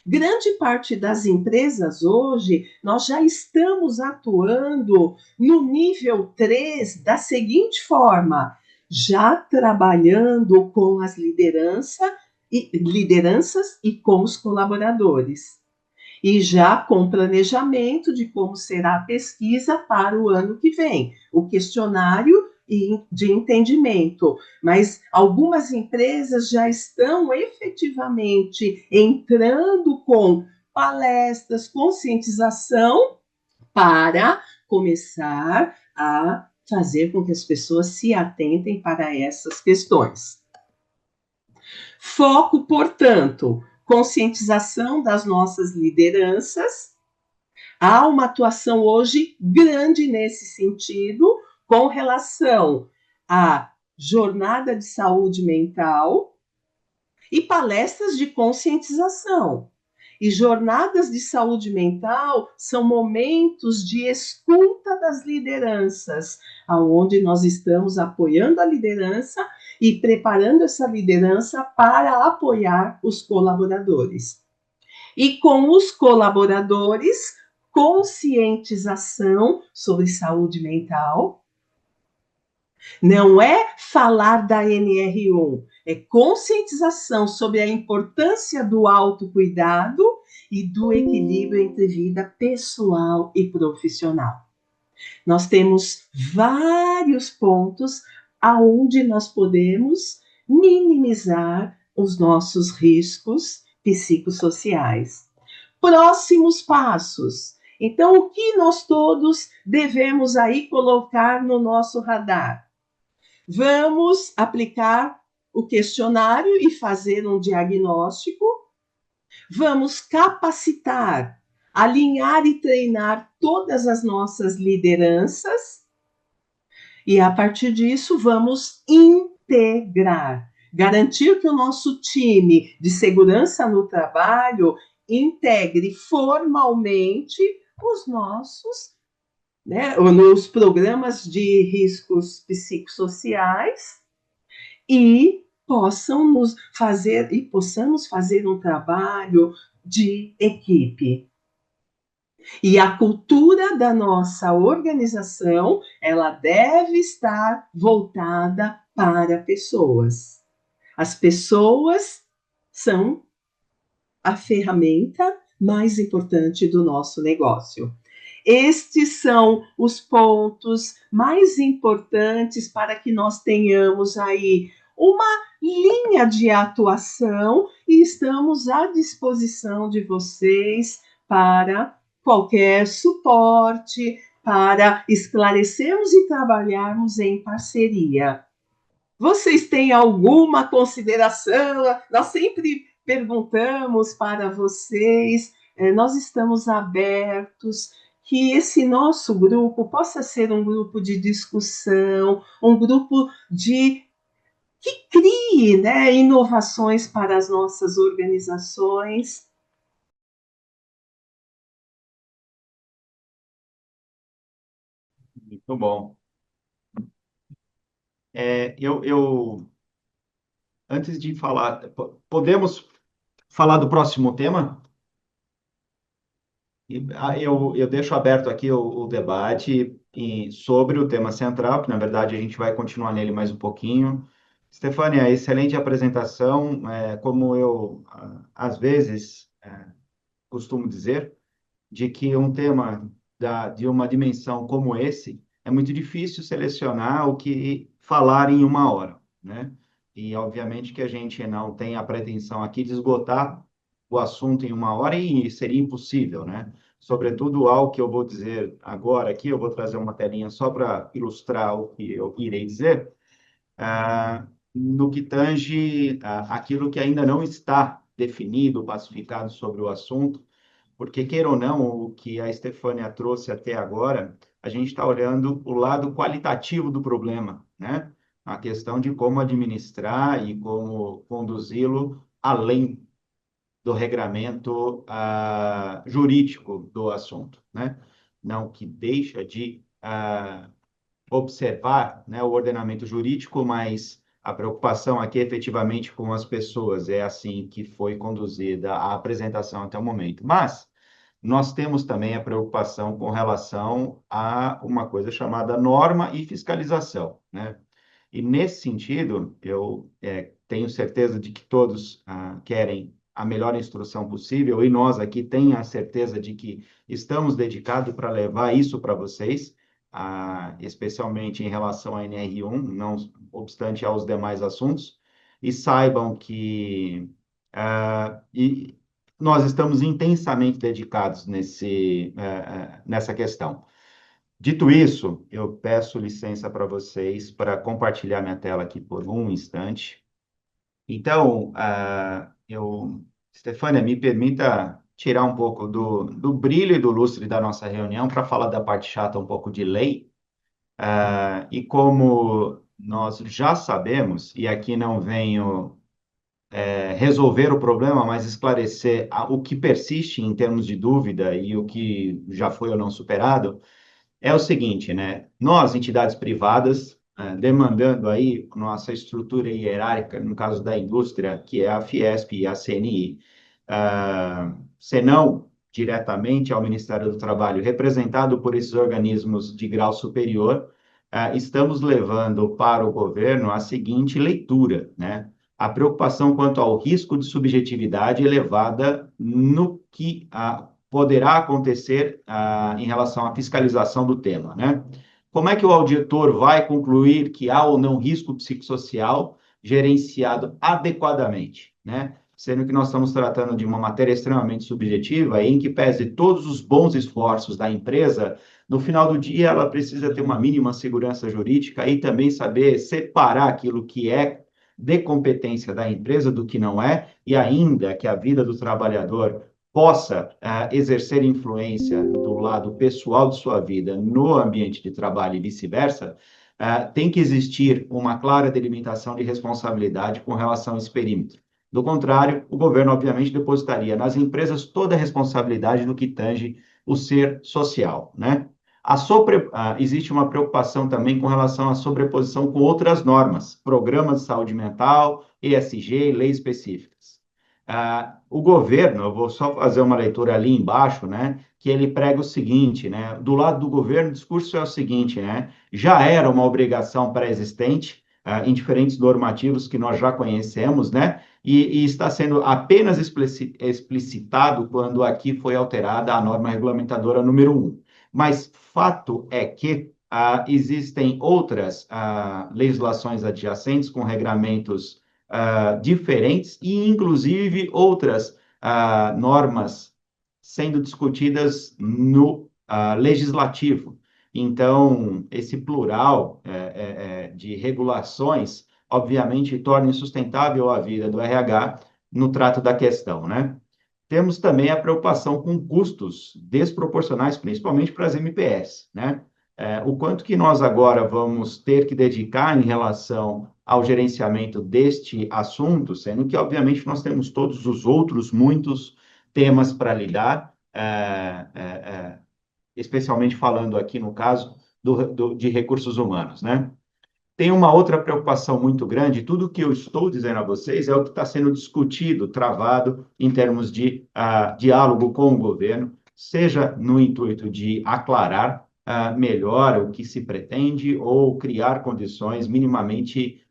Grande parte das empresas hoje, nós já estamos atuando no nível 3 da seguinte forma, já trabalhando com as lideranças e com os colaboradores. E já com planejamento de como será a pesquisa para o ano que vem, o questionário de entendimento. Mas algumas empresas já estão efetivamente entrando com palestras, conscientização, para começar a fazer com que as pessoas se atentem para essas questões. Foco, portanto, conscientização das nossas lideranças. Há uma atuação hoje grande nesse sentido, com relação à jornada de saúde mental e palestras de conscientização. E jornadas de saúde mental são momentos de escuta das lideranças, aonde nós estamos apoiando a liderança e preparando essa liderança para apoiar os colaboradores. E com os colaboradores, conscientização sobre saúde mental. Não é falar da NR1, é conscientização sobre a importância do autocuidado e do equilíbrio entre vida pessoal e profissional. Nós temos vários pontos aonde nós podemos minimizar os nossos riscos psicossociais. Próximos passos. Então, o que nós todos devemos aí colocar no nosso radar? Vamos aplicar o questionário e fazer um diagnóstico. Vamos capacitar, alinhar e treinar todas as nossas lideranças. E a partir disso, vamos integrar, garantir que o nosso time de segurança no trabalho integre formalmente os nossos, nos programas de riscos psicossociais e possamos fazer um trabalho de equipe. E a cultura da nossa organização, ela deve estar voltada para pessoas. As pessoas são a ferramenta mais importante do nosso negócio. Estes são os pontos mais importantes para que nós tenhamos aí uma linha de atuação e estamos à disposição de vocês para qualquer suporte, para esclarecermos e trabalharmos em parceria. Vocês têm alguma consideração? Nós sempre perguntamos para vocês, nós estamos abertos, que esse nosso grupo possa ser um grupo de discussão, um grupo que crie, inovações para as nossas organizações. Muito bom. Antes de falar, podemos falar do próximo tema? Eu deixo aberto aqui o debate sobre o tema central, que na verdade a gente vai continuar nele mais um pouquinho. Stefânia, excelente apresentação. Como eu, às vezes, costumo dizer, de que um tema de uma dimensão como esse, é muito difícil selecionar o que falar em uma hora, né? E, obviamente, que a gente não tem a pretensão aqui de esgotar o assunto em uma hora e seria impossível, né? Sobretudo ao que eu vou dizer agora aqui, eu vou trazer uma telinha só para ilustrar o que eu irei dizer, no que tange aquilo que ainda não está definido, pacificado sobre o assunto, porque, queira ou não, o que a Estefânia trouxe até agora, a gente está olhando o lado qualitativo do problema, né? A questão de como administrar e como conduzi-lo além do regramento jurídico do assunto, né? Não que deixa de observar, né, o ordenamento jurídico, mas a preocupação aqui efetivamente com as pessoas, é assim que foi conduzida a apresentação até o momento. Mas nós temos também a preocupação com relação a uma coisa chamada norma e fiscalização, né? E nesse sentido, eu tenho certeza de que todos querem a melhor instrução possível, e nós aqui tenho a certeza de que estamos dedicados para levar isso para vocês, especialmente em relação à NR1, não obstante aos demais assuntos, e saibam que e nós estamos intensamente dedicados nessa questão. Dito isso, eu peço licença para vocês para compartilhar minha tela aqui por um instante. Então, Stefânia, me permita tirar um pouco do brilho e do lustre da nossa reunião para falar da parte chata, um pouco de lei. E como nós já sabemos, e aqui não venho resolver o problema, mas esclarecer o que persiste em termos de dúvida e o que já foi ou não superado, é o seguinte, né? Nós, entidades privadas, demandando aí nossa estrutura hierárquica, no caso da indústria, que é a Fiesp e a CNI, se não diretamente ao Ministério do Trabalho, representado por esses organismos de grau superior, estamos levando para o governo a seguinte leitura, né? A preocupação quanto ao risco de subjetividade elevada no que poderá acontecer em relação à fiscalização do tema, né? Como é que o auditor vai concluir que há ou não risco psicossocial gerenciado adequadamente, né? Sendo que nós estamos tratando de uma matéria extremamente subjetiva, em que pese todos os bons esforços da empresa, no final do dia ela precisa ter uma mínima segurança jurídica e também saber separar aquilo que é de competência da empresa do que não é, e ainda que a vida do trabalhador possa exercer influência do lado pessoal de sua vida no ambiente de trabalho e vice-versa, tem que existir uma clara delimitação de responsabilidade com relação a esse perímetro. Do contrário, o governo, obviamente, depositaria nas empresas toda a responsabilidade no que tange o ser social, né? Existe uma preocupação também com relação à sobreposição com outras normas, programas de saúde mental, ESG, leis específicas. O governo, eu vou só fazer uma leitura ali embaixo, né, que ele prega o seguinte, né, do lado do governo, o discurso é o seguinte, né, já era uma obrigação pré-existente, em diferentes normativos que nós já conhecemos, né, e está sendo apenas explicitado quando aqui foi alterada a norma regulamentadora número 1. Mas fato é que existem outras legislações adjacentes com regramentos diferentes e, inclusive, outras normas sendo discutidas no legislativo. Então, esse plural de regulações, obviamente, torna insustentável a vida do RH no trato da questão, né? Temos também a preocupação com custos desproporcionais, principalmente para as MPS, né? O quanto que nós agora vamos ter que dedicar em relação ao gerenciamento deste assunto, sendo que, obviamente, nós temos todos os outros muitos temas para lidar, especialmente falando aqui no caso de recursos humanos, né? Tem uma outra preocupação muito grande, tudo que eu estou dizendo a vocês é o que está sendo discutido, travado, em termos de diálogo com o governo, seja no intuito de aclarar melhor o que se pretende ou criar condições minimamente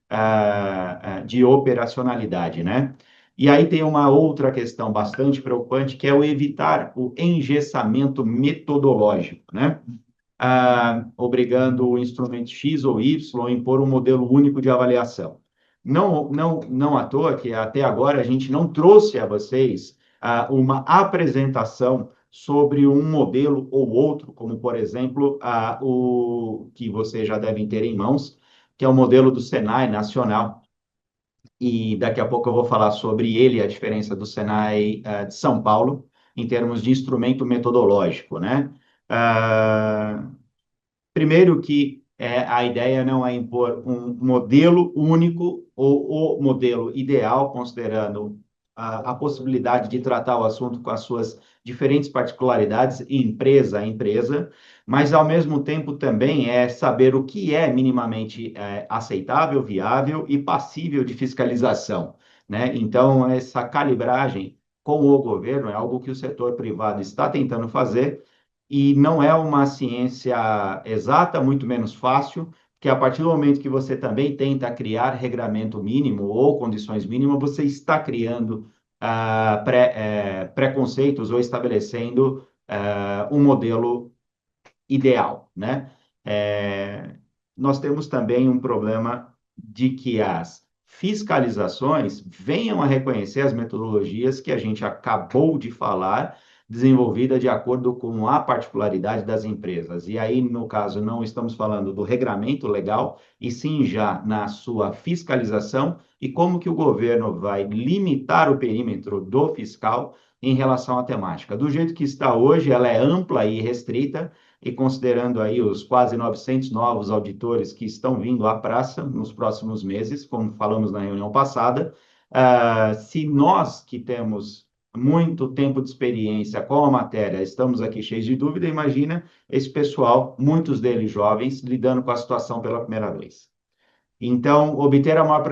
de operacionalidade, né? E aí tem uma outra questão bastante preocupante, que é o evitar o engessamento metodológico, né? Obrigando o instrumento X ou Y a impor um modelo único de avaliação. Não à toa que até agora a gente não trouxe a vocês uma apresentação sobre um modelo ou outro, como, por exemplo, o que vocês já devem ter em mãos, que é o modelo do Senai Nacional. E daqui a pouco eu vou falar sobre ele, a diferença do Senai de São Paulo, em termos de instrumento metodológico, né? Primeiro que a ideia não é impor um modelo único ou o modelo ideal, considerando a possibilidade de tratar o assunto com as suas diferentes particularidades, empresa a empresa, mas, ao mesmo tempo, também é saber o que é minimamente aceitável, viável e passível de fiscalização, né? Então, essa calibragem com o governo é algo que o setor privado está tentando fazer e não é uma ciência exata, muito menos fácil, que a partir do momento que você também tenta criar regramento mínimo ou condições mínimas, você está criando preconceitos ou estabelecendo um modelo ideal, né? É, nós temos também um problema de que as fiscalizações venham a reconhecer as metodologias que a gente acabou de falar, desenvolvida de acordo com a particularidade das empresas. E aí, no caso, não estamos falando do regramento legal, e sim já na sua fiscalização e como que o governo vai limitar o perímetro do fiscal em relação à temática. Do jeito que está hoje, ela é ampla e restrita, e considerando aí os quase 900 novos auditores que estão vindo à praça nos próximos meses, como falamos na reunião passada, se nós que temos muito tempo de experiência com a matéria, estamos aqui cheios de dúvida, imagina esse pessoal, muitos deles jovens, lidando com a situação pela primeira vez. Então, obter a maior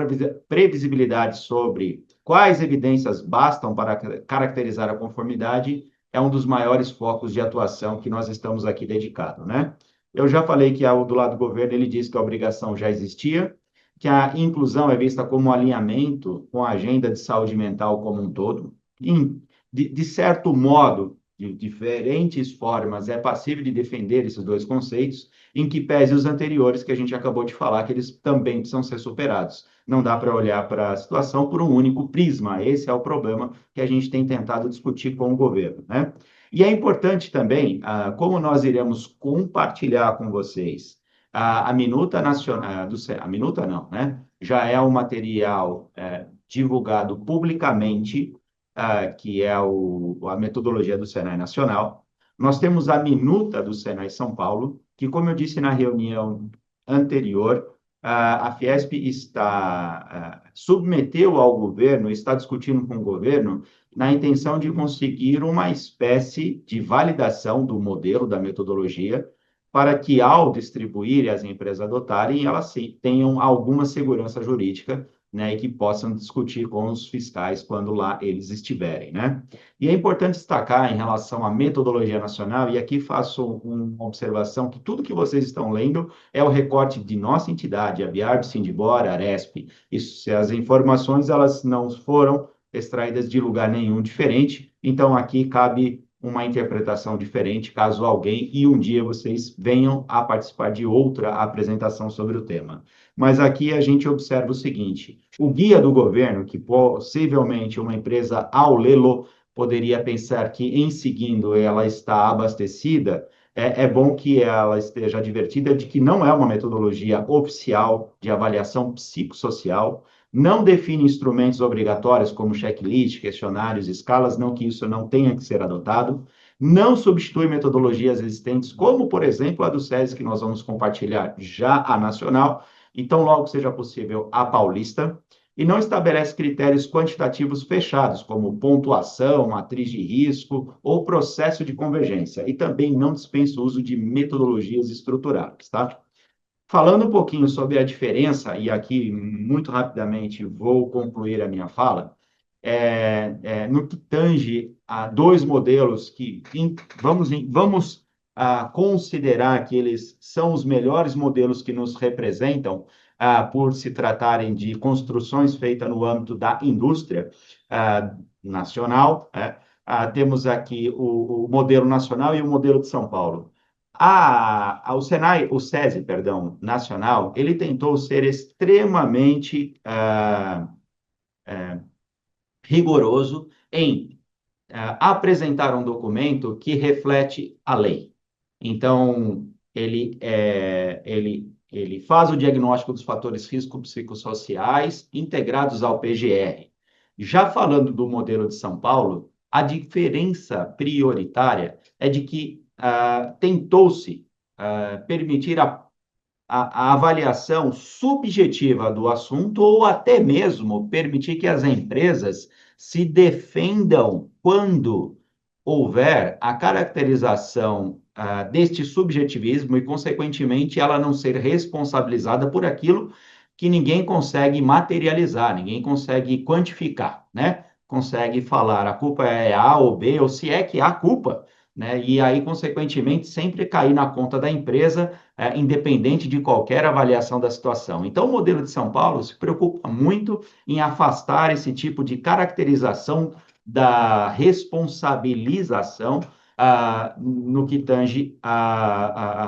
previsibilidade sobre quais evidências bastam para caracterizar a conformidade é um dos maiores focos de atuação que nós estamos aqui dedicados, né? Eu já falei que do lado do governo ele diz que a obrigação já existia, que a inclusão é vista como um alinhamento com a agenda de saúde mental como um todo. De certo modo, de diferentes formas, é passível de defender esses dois conceitos, em que pese os anteriores que a gente acabou de falar, que eles também precisam ser superados. Não dá para olhar para a situação por um único prisma. Esse é o problema que a gente tem tentado discutir com o governo, né? E é importante também, como nós iremos compartilhar com vocês a minuta nacional, a minuta não, né? Já é um material divulgado publicamente, que é a metodologia do Senai Nacional. Nós temos a minuta do Senai São Paulo, que, como eu disse na reunião anterior, a Fiesp submeteu ao governo, está discutindo com o governo, na intenção de conseguir uma espécie de validação do modelo, da metodologia, para que, ao distribuir as empresas adotarem, elas tenham alguma segurança jurídica, né, e que possam discutir com os fiscais quando lá eles estiverem, né? E é importante destacar em relação à metodologia nacional, e aqui faço uma observação, que tudo que vocês estão lendo é o recorte de nossa entidade, a Biarb, Sindibor, Aresp. Isso, as informações, elas não foram extraídas de lugar nenhum diferente, então aqui cabe uma interpretação diferente, caso alguém, e um dia vocês venham a participar de outra apresentação sobre o tema. Mas aqui a gente observa o seguinte: o guia do governo, que possivelmente uma empresa, ao lê-lo, poderia pensar que, em seguindo, ela está abastecida, é bom que ela esteja advertida de que não é uma metodologia oficial de avaliação psicossocial, não define instrumentos obrigatórios como checklist, questionários, escalas, não que isso não tenha que ser adotado, não substitui metodologias existentes, como, por exemplo, a do SESI, que nós vamos compartilhar já a nacional, então, logo seja possível, a paulista, e não estabelece critérios quantitativos fechados, como pontuação, matriz de risco ou processo de convergência, e também não dispensa o uso de metodologias estruturadas, tá? Falando um pouquinho sobre a diferença, e aqui, muito rapidamente, vou concluir a minha fala, no que tange a dois modelos que vamos considerar que eles são os melhores modelos que nos representam, por se tratarem de construções feitas no âmbito da indústria nacional, né? Temos aqui o modelo nacional e o modelo de São Paulo. O Senai, o SESI, perdão, nacional, ele tentou ser extremamente rigoroso em apresentar um documento que reflete a lei. Então, ele faz o diagnóstico dos fatores risco-psicossociais integrados ao PGR. Já falando do modelo de São Paulo, a diferença prioritária é de que tentou-se permitir a a avaliação subjetiva do assunto ou até mesmo permitir que as empresas se defendam quando houver a caracterização deste subjetivismo e, consequentemente, ela não ser responsabilizada por aquilo que ninguém consegue materializar, ninguém consegue quantificar, né? Consegue falar a culpa é A ou B, ou se é que há culpa, né? E aí, consequentemente, sempre cair na conta da empresa, independente de qualquer avaliação da situação. Então, o modelo de São Paulo se preocupa muito em afastar esse tipo de caracterização da responsabilização no que tange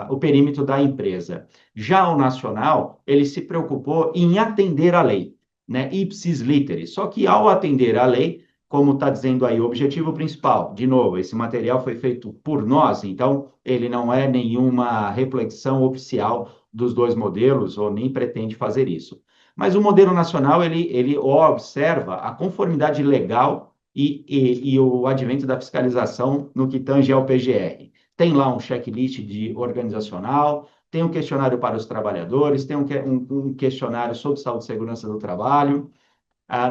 o perímetro da empresa. Já o nacional, ele se preocupou em atender a lei, né? Ipsis literi. Só que ao atender a lei, como está dizendo aí, o objetivo principal, de novo, esse material foi feito por nós, então ele não é nenhuma reflexão oficial dos dois modelos, ou nem pretende fazer isso. Mas o modelo nacional, ele observa a conformidade legal e o advento da fiscalização no que tange ao PGR. Tem lá um checklist de organizacional, tem um questionário para os trabalhadores, tem um questionário sobre saúde e segurança do trabalho.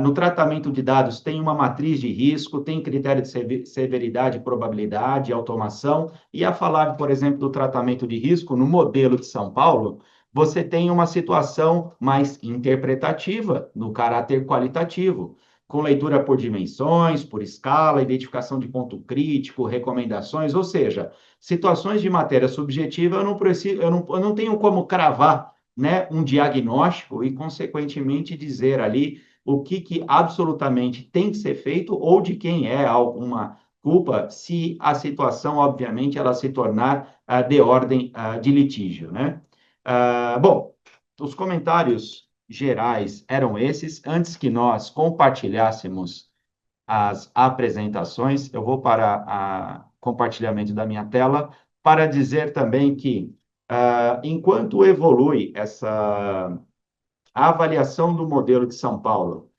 No tratamento de dados, tem uma matriz de risco, tem critério de severidade, probabilidade, automação. E a falar, por exemplo, do tratamento de risco, no modelo de São Paulo, você tem uma situação mais interpretativa, no caráter qualitativo, com leitura por dimensões, por escala, identificação de ponto crítico, recomendações, ou seja, situações de matéria subjetiva, eu não preciso, eu não tenho como cravar, né, um diagnóstico e, consequentemente, dizer ali o que absolutamente tem que ser feito ou de quem é alguma culpa, se a situação, obviamente, ela se tornar de ordem de litígio, né? Bom, os comentários gerais eram esses. Antes que nós compartilhássemos as apresentações, eu vou para o compartilhamento da minha tela para dizer também que, enquanto evolui a avaliação do modelo de São Paulo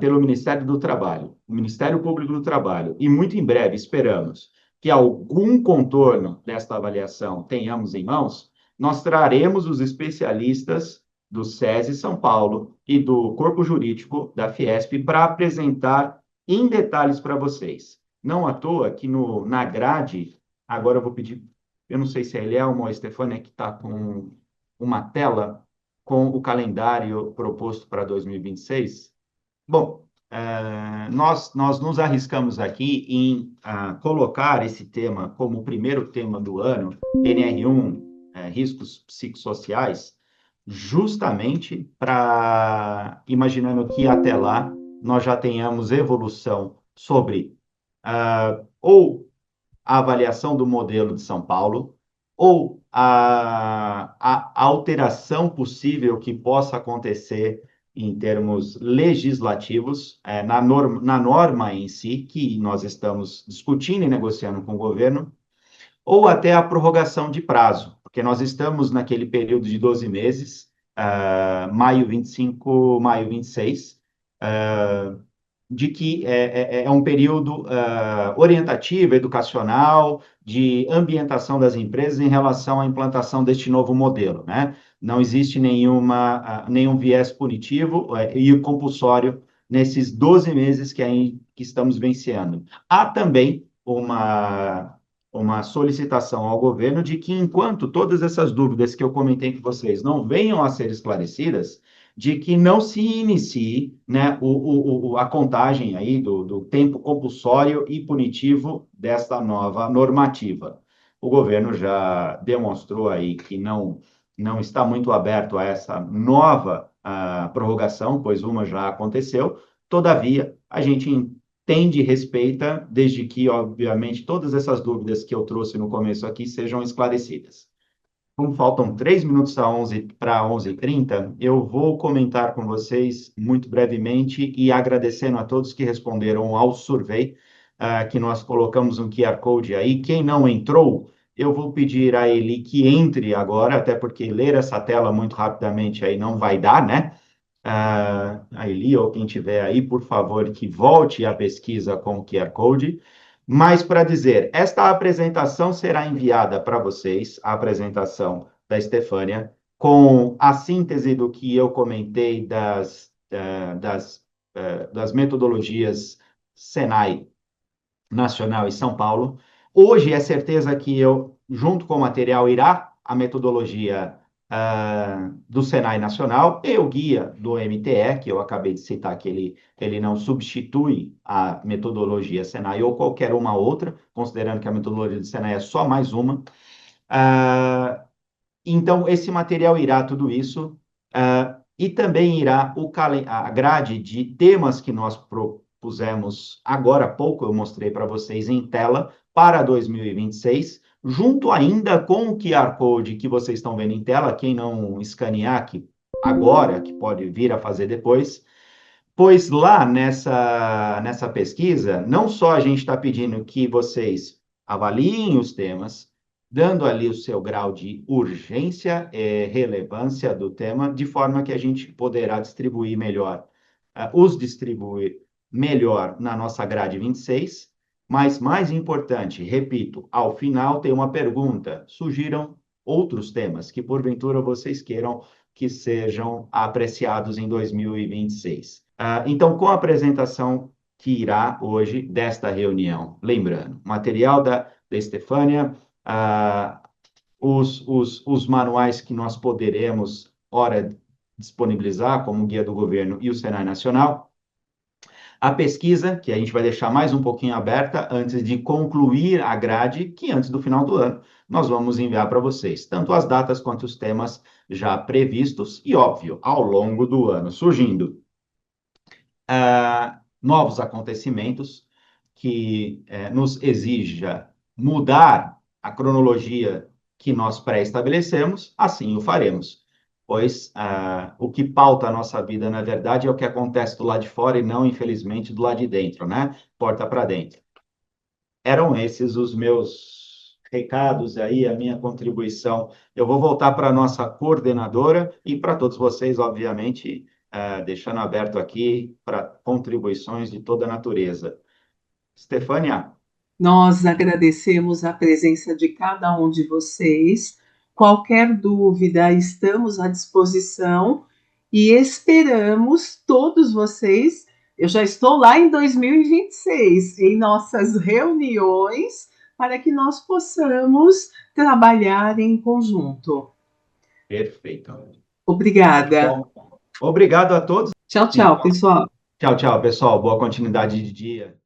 pelo Ministério do Trabalho, o Ministério Público do Trabalho, e muito em breve esperamos que algum contorno desta avaliação tenhamos em mãos, nós traremos os especialistas do SESI São Paulo e do Corpo Jurídico da Fiesp para apresentar em detalhes para vocês. Não à toa que na grade, agora eu vou pedir, eu não sei se é Eliel ou a Estefânia que está com uma tela com o calendário proposto para 2026? Bom, nós nos arriscamos aqui em colocar esse tema como o primeiro tema do ano, NR1, riscos psicossociais, justamente imaginando que até lá nós já tenhamos evolução sobre ou a avaliação do modelo de São Paulo, ou a alteração possível que possa acontecer em termos legislativos, na norma em si, que nós estamos discutindo e negociando com o governo, ou até a prorrogação de prazo, porque nós estamos naquele período de 12 meses, maio 25, maio 26, de que é um período orientativo, educacional, de ambientação das empresas em relação à implantação deste novo modelo, né? Não existe nenhum viés punitivo e compulsório nesses 12 meses que estamos vencendo. Há também uma solicitação ao governo de que, enquanto todas essas dúvidas que eu comentei com vocês não venham a ser esclarecidas, de que não se inicie, né, a contagem aí do tempo compulsório e punitivo desta nova normativa. O governo já demonstrou aí que não está muito aberto a essa nova prorrogação, pois uma já aconteceu. Todavia, a gente entende e respeita, desde que, obviamente, todas essas dúvidas que eu trouxe no começo aqui sejam esclarecidas. Como faltam 3 minutos para 11h30, eu vou comentar com vocês muito brevemente e agradecendo a todos que responderam ao survey, que nós colocamos um QR Code aí. Quem não entrou, eu vou pedir a ele que entre agora, até porque ler essa tela muito rapidamente aí não vai dar, né? A Eli ou quem tiver aí, por favor, que volte à pesquisa com o QR Code. Mas para dizer, esta apresentação será enviada para vocês, a apresentação da Estefânia, com a síntese do que eu comentei das metodologias Senai Nacional e São Paulo. Hoje é certeza que eu, junto com o material, irá a metodologia do Senai Nacional e o guia do MTE, que eu acabei de citar, que ele não substitui a metodologia Senai ou qualquer uma outra, considerando que a metodologia do Senai é só mais uma. Então, esse material irá tudo isso, e também irá a grade de temas que nós propusemos agora há pouco, eu mostrei para vocês em tela, para 2026, junto ainda com o QR Code que vocês estão vendo em tela, quem não escanear que agora, que pode vir a fazer depois, pois lá nessa pesquisa, não só a gente está pedindo que vocês avaliem os temas, dando ali o seu grau de urgência e relevância do tema, de forma que a gente poderá distribuir melhor, os distribuir melhor na nossa grade 26, mas mais importante, repito, ao final tem uma pergunta, sugiram outros temas que porventura vocês queiram que sejam apreciados em 2026. Então, com a apresentação que irá hoje desta reunião, lembrando, material da Estefânia, os manuais que nós poderemos, ora, disponibilizar, como o Guia do Governo e o Senai Nacional, a pesquisa, que a gente vai deixar mais um pouquinho aberta antes de concluir a grade, que antes do final do ano nós vamos enviar para vocês, tanto as datas quanto os temas já previstos e, óbvio, ao longo do ano, surgindo novos acontecimentos que nos exija mudar a cronologia que nós pré-estabelecemos, assim o faremos, pois o que pauta a nossa vida, na verdade, é o que acontece do lado de fora e não, infelizmente, do lado de dentro, né? Porta para dentro. Eram esses os meus recados aí, a minha contribuição. Eu vou voltar para a nossa coordenadora e para todos vocês, obviamente, deixando aberto aqui para contribuições de toda a natureza. Estefânia. Nós agradecemos a presença de cada um de vocês. Qualquer dúvida, estamos à disposição e esperamos todos vocês. Eu já estou lá em 2026, em nossas reuniões, para que nós possamos trabalhar em conjunto. Perfeito. Obrigada. Bom, obrigado a todos. Tchau, tchau, pessoal. Tchau, tchau, pessoal. Boa continuidade de dia.